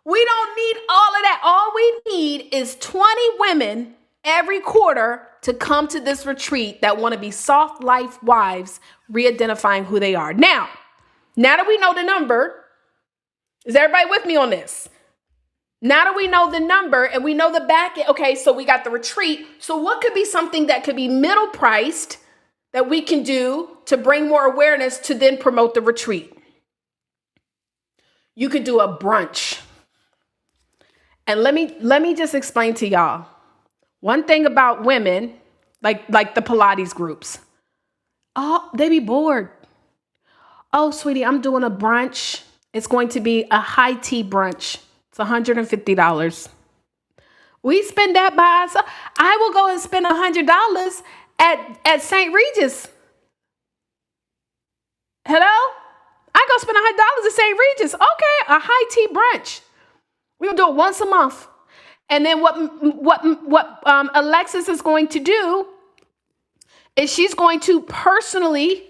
We don't need all of that. All we need is 20 women every quarter to come to this retreat that want to be soft life wives, re-identifying who they are. Now that we know the number, is everybody with me on this? Now that we know the number and we know the back, okay, so we got the retreat. So what could be something that could be middle priced that we can do to bring more awareness to then promote the retreat? You could do a brunch. And let me just explain to y'all. One thing about women, like the Pilates groups. Oh, they be bored. Oh, sweetie, I'm doing a brunch. It's going to be a high tea brunch. It's $150. We spend that by ourselves. I will go and spend $100 at St. Regis. Hello? I go spend $100 at St. Regis. Okay, a high tea brunch. We'll do it once a month. And then what Alexis is going to do is she's going to personally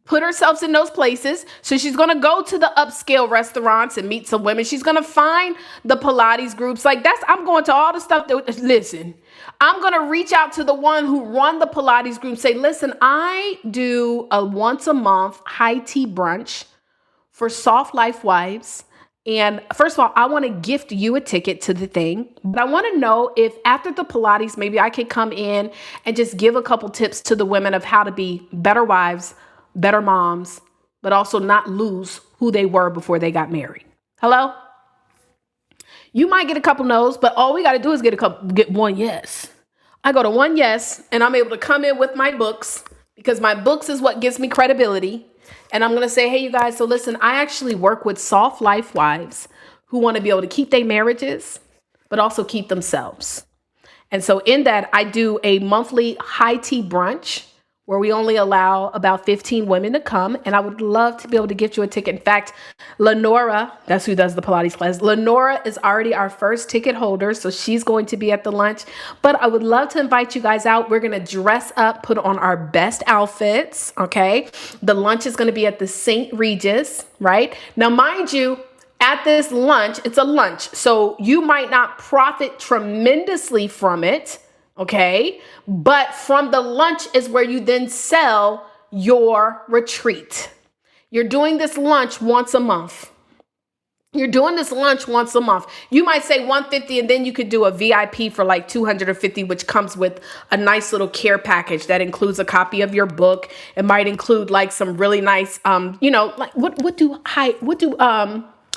put herself in those places. So she's going to go to the upscale restaurants and meet some women. She's going to find the Pilates groups. I'm going to all the stuff listen, I'm going to reach out to the one who run the Pilates group and say, listen, I do a once a month high tea brunch for soft life wives. And first of all, I want to gift you a ticket to the thing, but I want to know if after the Pilates, maybe I could come in and just give a couple tips to the women of how to be better wives, better moms, but also not lose who they were before they got married. Hello? You might get a couple no's, but all we got to do is get one yes. I go to one yes, and I'm able to come in with my books because my books is what gives me credibility. And I'm going to say, hey, you guys, so listen, I actually work with soft life wives who want to be able to keep their marriages, but also keep themselves. And so in that, I do a monthly high tea brunch where we only allow about 15 women to come. And I would love to be able to get you a ticket. In fact, Lenora, that's who does the Pilates class. Lenora is already our first ticket holder. So she's going to be at the lunch. But I would love to invite you guys out. We're going to dress up, put on our best outfits. Okay. The lunch is going to be at the St. Regis, right? Now, mind you, at this lunch, it's a lunch. So you might not profit tremendously from it. Okay. But from the lunch is where you then sell your retreat. You're doing this lunch once a month. You're doing this lunch once a month. You might say 150 and then you could do a VIP for like 250, which comes with a nice little care package that includes a copy of your book. It might include like some really nice, like what do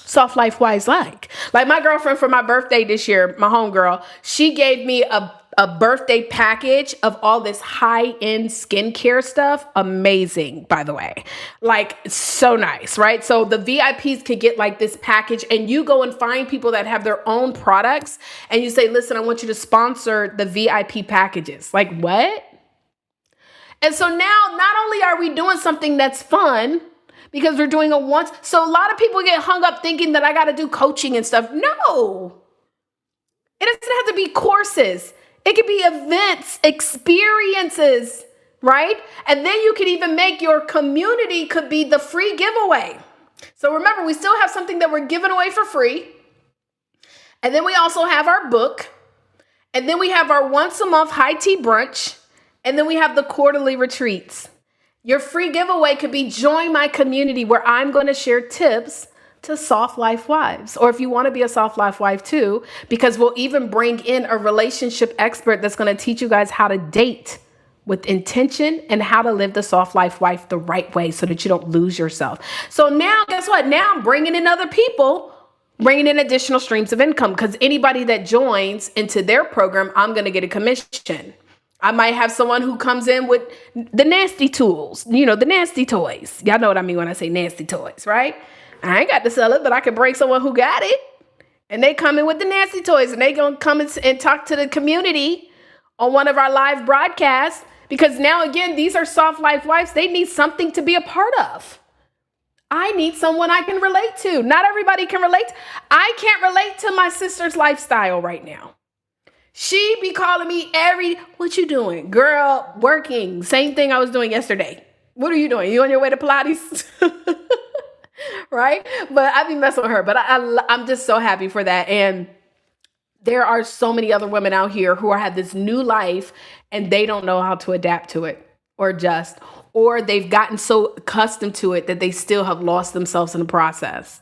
soft life wives like? Like my girlfriend for my birthday this year, my homegirl, she gave me a birthday package of all this high-end skincare stuff. Amazing, by the way. Like, so nice, right? So the VIPs could get like this package and you go and find people that have their own products and you say, listen, I want you to sponsor the VIP packages. Like, what? And so now not only are we doing something that's fun because we're doing a once. So a lot of people get hung up thinking that I got to do coaching and stuff. No, it doesn't have to be courses. It could be events, experiences, right? And then you could even make your community could be the free giveaway. So remember, we still have something that we're giving away for free. And then we also have our book. And then we have our once a month high tea brunch. And then we have the quarterly retreats. Your free giveaway could be join my community where I'm going to share tips to soft life wives, or if you want to be a soft life wife too, because we'll even bring in a relationship expert that's going to teach you guys how to date with intention and how to live the soft life wife the right way so that you don't lose yourself. So now, guess what? Now I'm bringing in other people, bringing in additional streams of income because anybody that joins into their program, I'm going to get a commission. I might have someone who comes in with the nasty tools, the nasty toys. Y'all know what I mean when I say nasty toys, right? I ain't got to sell it, but I can bring someone who got it. And they come in with the nasty toys and they going to come and talk to the community on one of our live broadcasts. Because now, again, these are soft life wives. They need something to be a part of. I need someone I can relate to. Not everybody can relate. I can't relate to my sister's lifestyle right now. She be calling me what you doing? Girl, working. Same thing I was doing yesterday. What are you doing? You on your way to Pilates? Right? But I be messing with her. But I'm just so happy for that. And there are so many other women out here who have this new life and they don't know how to adapt to it or adjust, or they've gotten so accustomed to it that they still have lost themselves in the process.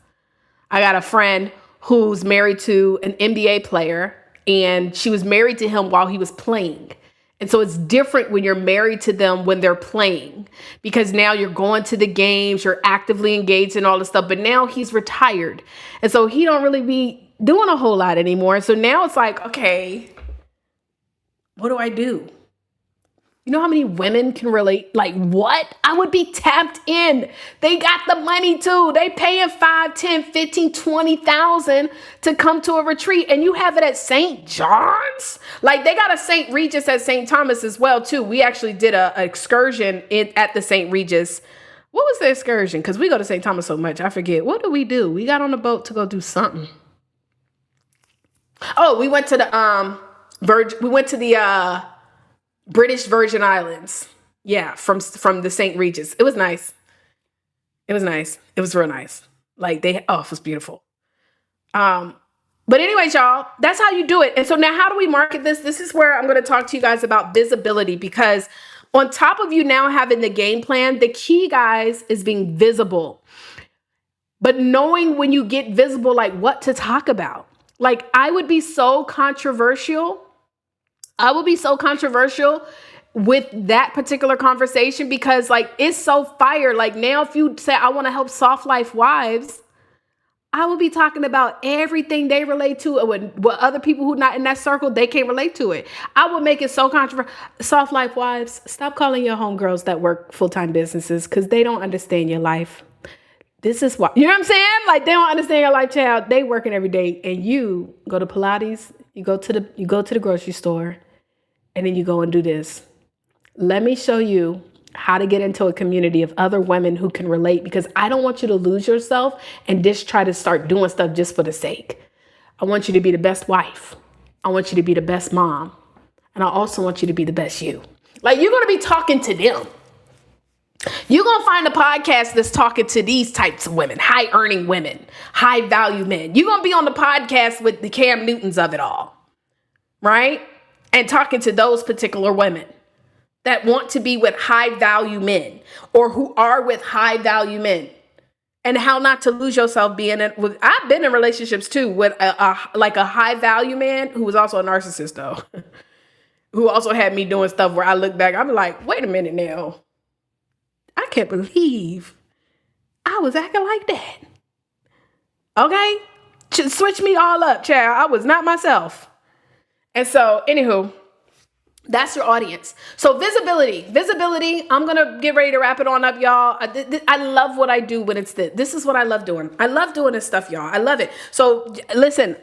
I got a friend who's married to an NBA player, and she was married to him while he was playing. And so it's different when you're married to them when they're playing, because now you're going to the games, you're actively engaged in all this stuff, but now he's retired. And so he don't really be doing a whole lot anymore. So now it's like, okay, what do I do? You know how many women can relate? Like, what? I would be tapped in. They got the money too. They paying 5, 10, 15, 20,000 to come to a retreat. And you have it at St. John's. Like, they got a St. Regis at St. Thomas as well too. We actually did a excursion at the St. Regis. What was the excursion? Because we go to St. Thomas so much. I forget. What did we do? We got on a boat to go do something. Oh, we went to the British Virgin Islands. Yeah, from the St. Regis. It was nice. It was nice. It was real nice. Like it was beautiful. But anyways, y'all, that's how you do it. And so now how do we market this? This is where I'm going to talk to you guys about visibility, because on top of you now having the game plan, the key, guys, is being visible. But knowing when you get visible, like what to talk about. Like I would be so controversial with that particular conversation, because like it's so fire. Like now if you say I want to help soft life wives, I will be talking about everything they relate to, and what other people who not in that circle, they can't relate to it. I will make it so controversial. Soft life wives, stop calling your homegirls that work full-time businesses, because they don't understand your life. This is why, you know what I'm saying? Like they don't understand your life, child. They working every day, and you go to Pilates, you go to the grocery store, and then you go and do this. Let me show you how to get into a community of other women who can relate, because I don't want you to lose yourself and just try to start doing stuff just for the sake. I want you to be the best wife. I want you to be the best mom. And I also want you to be the best you. Like you're going to be talking to them. You're going to find a podcast that's talking to these types of women, high earning women, high value men. You're going to be on the podcast with the Cam Newtons of it all, right? And talking to those particular women that want to be with high value men, or who are with high value men, and how not to lose yourself being with. I've been in relationships too with a high value man who was also a narcissist though, who also had me doing stuff where I look back, I'm like, wait a minute now. I can't believe I was acting like that. Okay? Switch me all up, child. I was not myself. And so, anywho, that's your audience. So visibility, I'm going to get ready to wrap it on up, y'all. I love what I do when it's this. This is what I love doing. I love doing this stuff, y'all. I love it. So listen,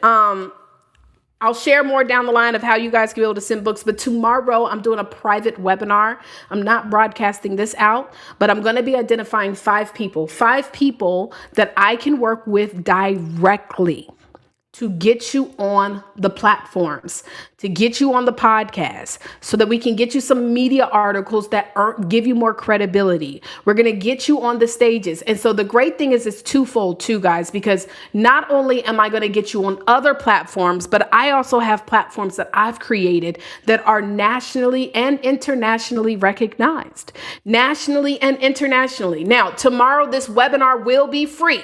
I'll share more down the line of how you guys can be able to send books. But tomorrow I'm doing a private webinar. I'm not broadcasting this out, but I'm going to be identifying 5 people that I can work with directly to get you on the platforms, to get you on the podcast, so that we can get you some media articles that give you more credibility. We're going to get you on the stages. And so the great thing is it's twofold too, guys, because not only am I going to get you on other platforms, but I also have platforms that I've created that are nationally and internationally recognized. Nationally and internationally. Now, tomorrow, this webinar will be free.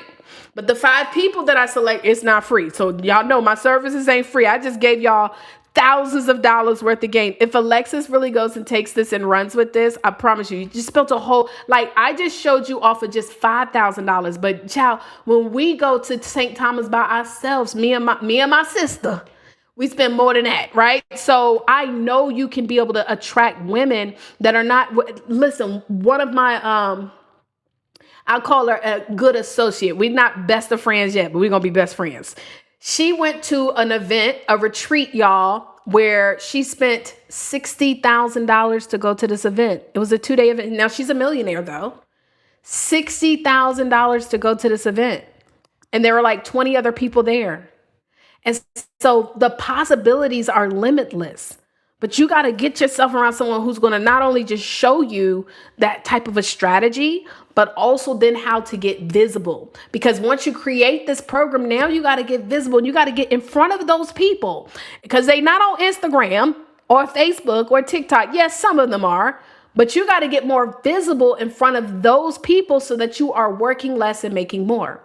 But the 5 people that I select, it's not free. So y'all know my services ain't free. I just gave y'all thousands of dollars worth of game. If Alexis really goes and takes this and runs with this, I promise you, you just built a whole, like I just showed you off of just $5,000. But child, when we go to St. Thomas by ourselves, me and my sister, we spend more than that, right? So I know you can be able to attract women that are not, listen, one of my, I'll call her a good associate. We're not best of friends yet, but we're going to be best friends. She went to an event, a retreat, y'all, where she spent $60,000 to go to this event. It was a 2-day event. Now she's a millionaire though. $60,000 to go to this event. And there were like 20 other people there. And so the possibilities are limitless. But you got to get yourself around someone who's going to not only just show you that type of a strategy, but also then how to get visible. Because once you create this program, now you got to get visible and you got to get in front of those people because they not on Instagram or Facebook or TikTok. Yes, some of them are, but you got to get more visible in front of those people so that you are working less and making more.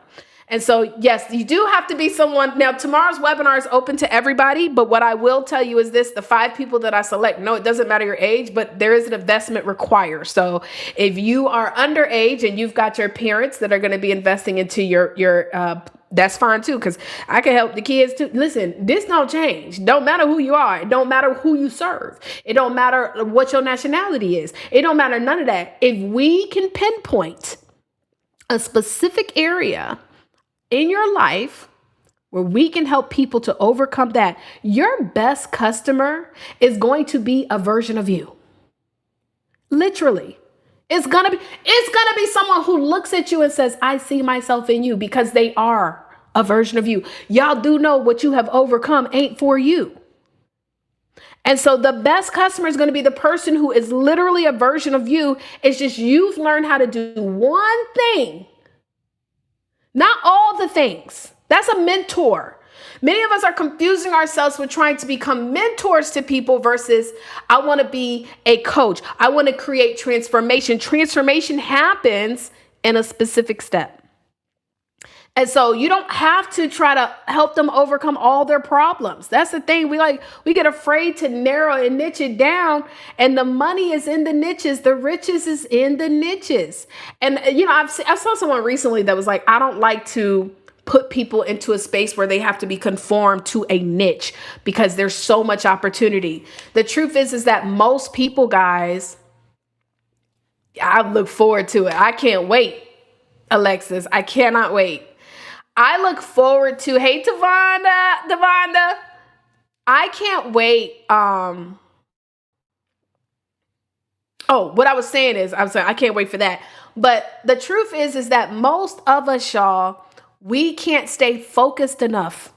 And so, yes, you do have to be someone. Now, tomorrow's webinar is open to everybody. But what I will tell you is this, the 5 people that I select, no, it doesn't matter your age, but there is an investment required. So if you are underage and you've got your parents that are going to be investing into your that's fine too, because I can help the kids too. Listen, this don't change. Don't matter who you are. It don't matter who you serve. It don't matter what your nationality is. It don't matter none of that. If we can pinpoint a specific area in your life where we can help people to overcome that, your best customer is going to be a version of you. Literally. It's gonna be someone who looks at you and says, I see myself in you, because they are a version of you. Y'all do know what you have overcome ain't for you. And so the best customer is going to be the person who is literally a version of you. It's just you've learned how to do one thing. Not all the things. That's a mentor. Many of us are confusing ourselves with trying to become mentors to people versus I want to be a coach. I want to create transformation. Transformation happens in a specific step. And so you don't have to try to help them overcome all their problems. That's the thing. We get afraid to narrow and niche it down, and the money is in the niches. The riches is in the niches. And, I saw someone recently that was like, I don't like to put people into a space where they have to be conformed to a niche because there's so much opportunity. The truth is that most people, guys, I look forward to it. I can't wait, Alexis. I cannot wait. I look forward to, hey, Devonda. I can't wait. What I was saying is, I can't wait for that. But the truth is that most of us, y'all, we can't stay focused enough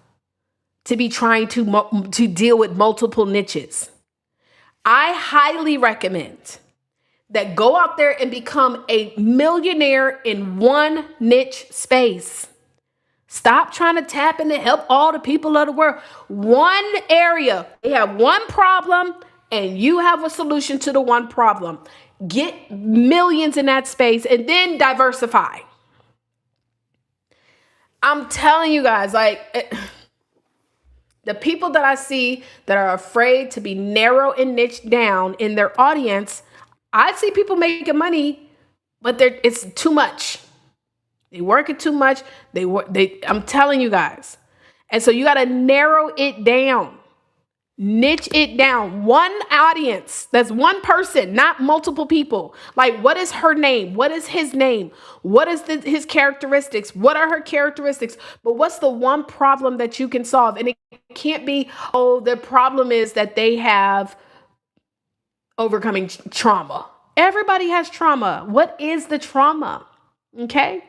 to be trying to deal with multiple niches. I highly recommend that go out there and become a millionaire in one niche space. Stop trying to tap in to help all the people of the world. One area, they have one problem and you have a solution to the one problem. Get millions in that space and then diversify. I'm telling you guys, the people that I see that are afraid to be narrow and niche down in their audience, I see people making money, but it's too much. They work it too much. I'm telling you guys. And so you got to narrow it down, niche it down. One audience. That's one person, not multiple people. Like, what is her name? What is his name? What is his characteristics? What are her characteristics? But what's the one problem that you can solve? And it can't be, the problem is that they have overcoming trauma. Everybody has trauma. What is the trauma? Okay.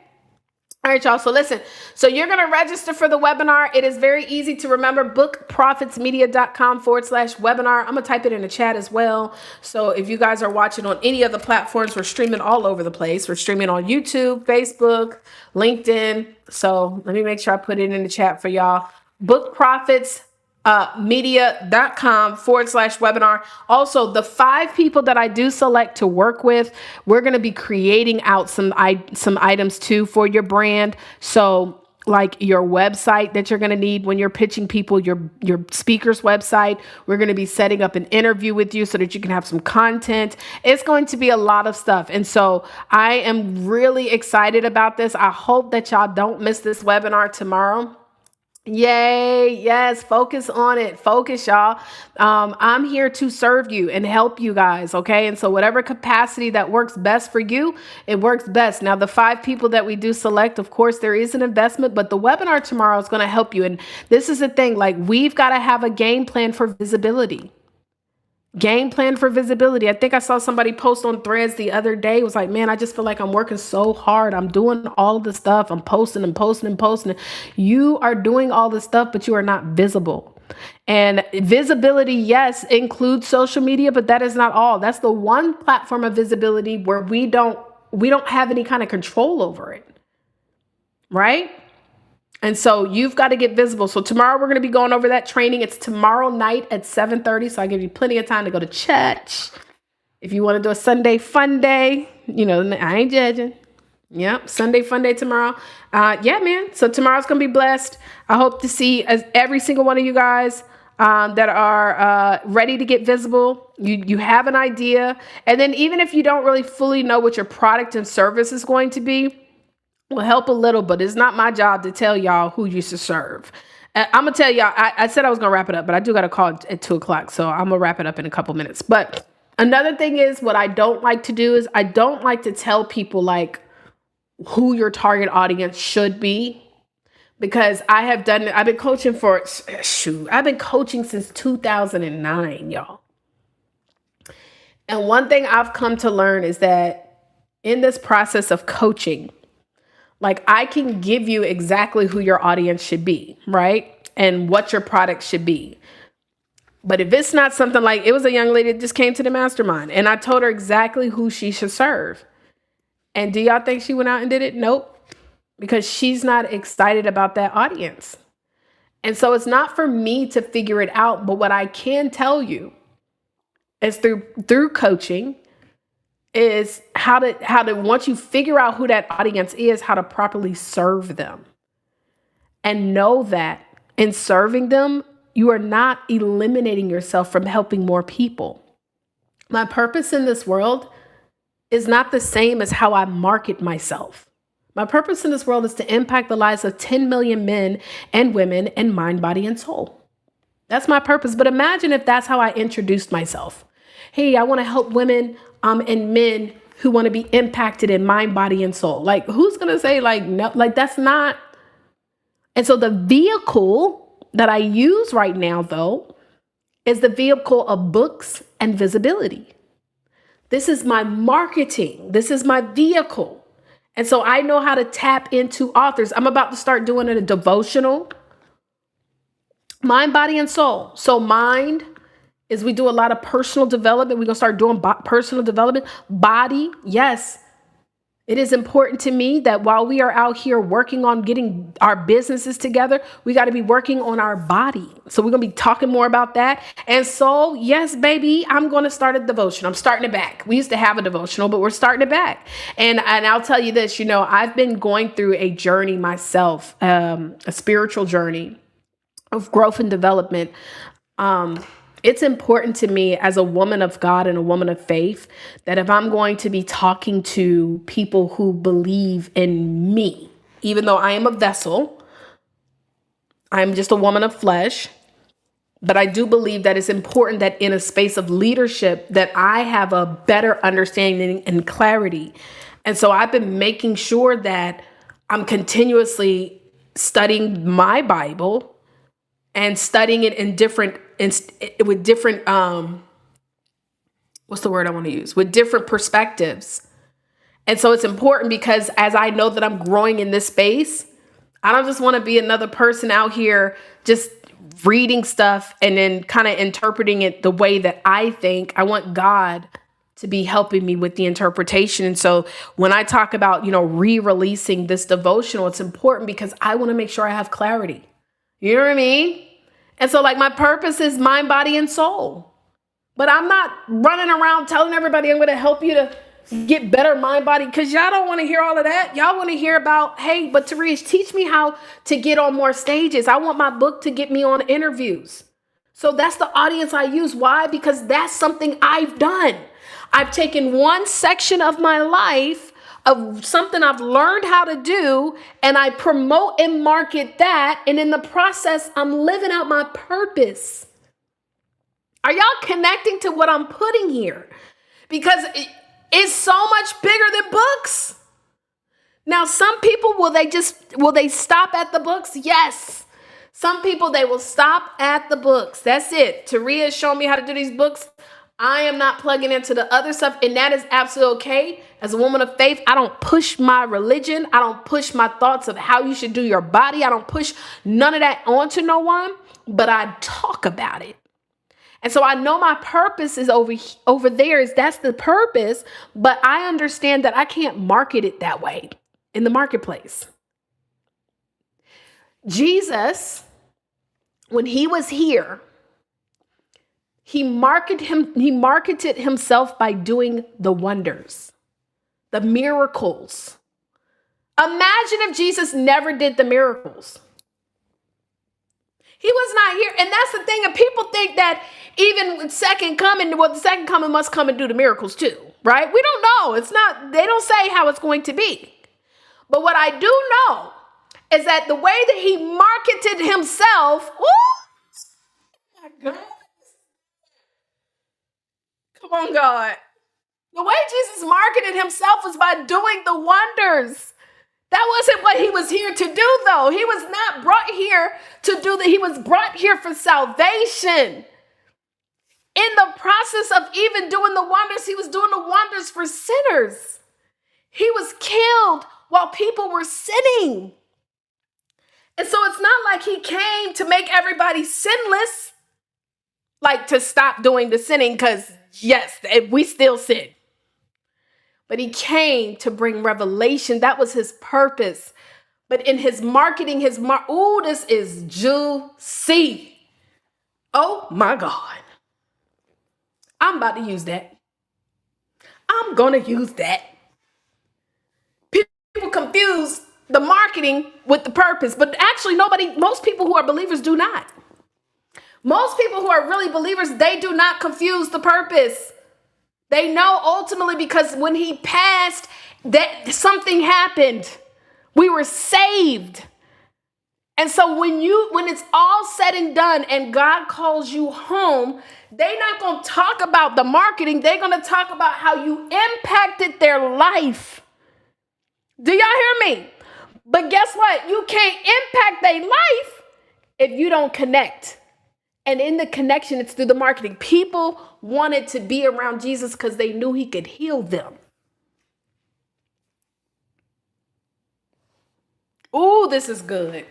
All right, y'all. So listen, so you're going to register for the webinar. It is very easy to remember, bookprofitsmedia.com/webinar. I'm going to type it in the chat as well. So if you guys are watching on any of the platforms, we're streaming all over the place. We're streaming on YouTube, Facebook, LinkedIn. So let me make sure I put it in the chat for y'all. Bookprofitsmedia.com/webinar. Also, the 5 people that I do select to work with, we're going to be creating out some items too for your brand. So like your website that you're going to need when you're pitching people, your speaker's website. We're going to be setting up an interview with you so that you can have some content. It's going to be a lot of stuff. And so I am really excited about this. I hope that y'all don't miss this webinar tomorrow. Yay. Yes. Focus on it. Focus, y'all. I'm here to serve you and help you guys. Okay. And so whatever capacity that works best for you, it works best. Now, the 5 people that we do select, of course, there is an investment, but the webinar tomorrow is going to help you. And this is the thing, like, we've got to have a game plan for visibility. Game plan for visibility. I think I saw somebody post on Threads the other day. It was like, man, I just feel like I'm working so hard. I'm doing all of the stuff. I'm posting and posting and posting. You are doing all the stuff, but you are not visible. And visibility, yes, includes social media, but that is not all. That's the one platform of visibility where we don't have any kind of control over it. Right? And so you've got to get visible. So tomorrow we're going to be going over that training. It's tomorrow night at 7:30. So I give you plenty of time to go to church. If you want to do a Sunday fun day, I ain't judging. Yep. Sunday fun day tomorrow. Yeah, man. So tomorrow's going to be blessed. I hope to see every single one of you guys that are ready to get visible. You have an idea. And then even if you don't really fully know what your product and service is going to be, will help a little, but it's not my job to tell y'all who you should serve. I'm going to tell y'all, I said I was going to wrap it up, but I do got a call at 2:00. So I'm going to wrap it up in a couple minutes. But another thing is, what I don't like to do is I don't like to tell people like who your target audience should be, because I've been coaching I've been coaching since 2009, y'all. And one thing I've come to learn is that in this process of coaching, like, I can give you exactly who your audience should be, right? And what your product should be. But if it's not something like, it was a young lady that just came to the mastermind and I told her exactly who she should serve. And do y'all think she went out and did it? Nope. Because she's not excited about that audience. And so it's not for me to figure it out. But what I can tell you is through coaching is how to once you figure out who that audience is, how to properly serve them. And know that in serving them, you are not eliminating yourself from helping more people. My purpose in this world is not the same as how I market myself. My purpose in this world is to impact the lives of 10 million men and women in mind, body, and soul. That's my purpose. But imagine if that's how I introduced myself. Hey, I want to help women and men who want to be impacted in mind, body, and soul. Like, who's going to say like, no, like that's not. And so the vehicle that I use right now, though, is the vehicle of books and visibility. This is my marketing. This is my vehicle. And so I know how to tap into authors. I'm about to start doing a devotional, mind, body, and soul. So mind is we do a lot of personal development. We're going to start doing personal development. Body, yes. It is important to me that while we are out here working on getting our businesses together, we got to be working on our body. So we're going to be talking more about that. And so, yes, baby, I'm going to start a devotion. I'm starting it back. We used to have a devotional, but we're starting it back. And I'll tell you this, I've been going through a journey myself, a spiritual journey of growth and development. It's important to me as a woman of God and a woman of faith that if I'm going to be talking to people who believe in me, even though I am a vessel, I'm just a woman of flesh, but I do believe that it's important that in a space of leadership that I have a better understanding and clarity. And so I've been making sure that I'm continuously studying my Bible and studying it with different, what's the word I want to use? With different perspectives. And so it's important because as I know that I'm growing in this space, I don't just want to be another person out here just reading stuff and then kind of interpreting it the way that I think. I want God to be helping me with the interpretation. And so when I talk about, re-releasing this devotional, it's important because I want to make sure I have clarity. You know what I mean? And so like my purpose is mind, body, and soul. But I'm not running around telling everybody I'm going to help you to get better mind, body, because y'all don't want to hear all of that. Y'all want to hear about, hey, but Therese, teach me how to get on more stages. I want my book to get me on interviews. So that's the audience I use. Why? Because that's something I've done. I've taken one section of my life of something I've learned how to do, and I promote and market that. And in the process, I'm living out my purpose. Are y'all connecting to what I'm putting here? Because it's so much bigger than books. Now, some people, will they stop at the books? Yes. Some people, they will stop at the books. That's it. Taria showed me how to do these books. I am not plugging into the other stuff, and that is absolutely okay. As a woman of faith, I don't push my religion. I don't push my thoughts of how you should do your body. I don't push none of that onto no one, but I talk about it. And so I know my purpose is over there, is that's the purpose, but I understand that I can't market it that way in the marketplace. Jesus, when he was here, he marketed himself by doing the wonders, the miracles. Imagine if Jesus never did the miracles. He was not here. And that's the thing. And people think that even with second coming, well, the second coming must come and do the miracles too, right? We don't know. It's not, they don't say how it's going to be. But what I do know is that the way that he marketed himself, oh my God. Come on, God. The way Jesus marketed himself was by doing the wonders. That wasn't what he was here to do, though. He was not brought here to do that. He was brought here for salvation. In the process of even doing the wonders, he was doing the wonders for sinners. He was killed while people were sinning. And so it's not like he came to make everybody sinless, like to stop doing the sinning, because yes, we still sin. But he came to bring revelation. That was his purpose. But in his marketing, this is juicy. Oh my God. I'm about to use that. I'm going to use that. People confuse the marketing with the purpose, but actually most people who are believers do not. Most people who are really believers, they do not confuse the purpose. They know ultimately, because when he passed, that something happened. We were saved. And so when it's all said and done and God calls you home, they're not going to talk about the marketing. They're going to talk about how you impacted their life. Do y'all hear me? But guess what? You can't impact their life if you don't connect. And in the connection, it's through the marketing. People wanted to be around Jesus because they knew he could heal them. Ooh, this is good.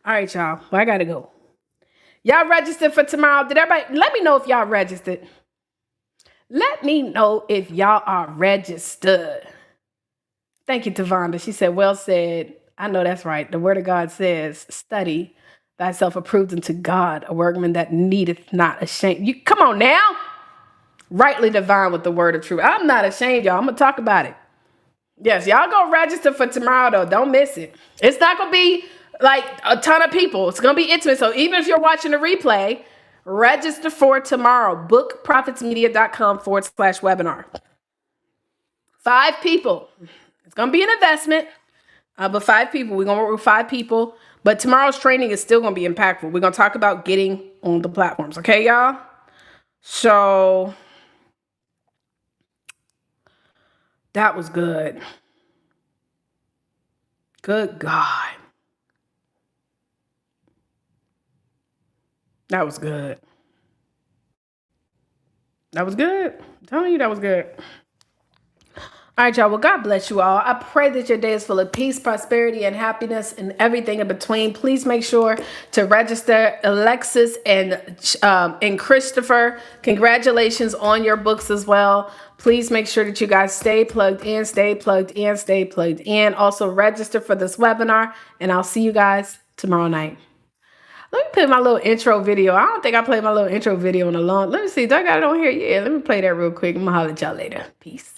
All right, y'all. Well, I got to go. Y'all registered for tomorrow. Did everybody? Let me know if y'all registered. Let me know if y'all are registered. Thank you, Tavonda. She said, well said. I know that's right. The word of God says, study thyself approved unto God, a workman that needeth not ashamed. You come on now. Rightly divine with the word of truth. I'm not ashamed, y'all. I'm going to talk about it. Yes, y'all go register for tomorrow, though. Don't miss it. It's not going to be like a ton of people. It's going to be intimate. So even if you're watching the replay, register for tomorrow. bookprophetsmedia.com/webinar. 5 people. It's going to be an investment, but 5 people. We're going to work with 5 people. But tomorrow's training is still going to be impactful. We're going to talk about getting on the platforms. Okay, y'all? So that was good. Good God. That was good. That was good. I'm telling you, that was good. All right, y'all. Well, God bless you all. I pray that your day is full of peace, prosperity, and happiness and everything in between. Please make sure to register. Alexis and Christopher, congratulations on your books as well. Please make sure that you guys stay plugged in, stay plugged in, stay plugged in. Also register for this webinar, and I'll see you guys tomorrow night. Let me play my little intro video. I don't think I played my little intro video in a long. Let me see. Do I got it on here? Yeah, let me play that real quick. I'm going to holler at y'all later. Peace.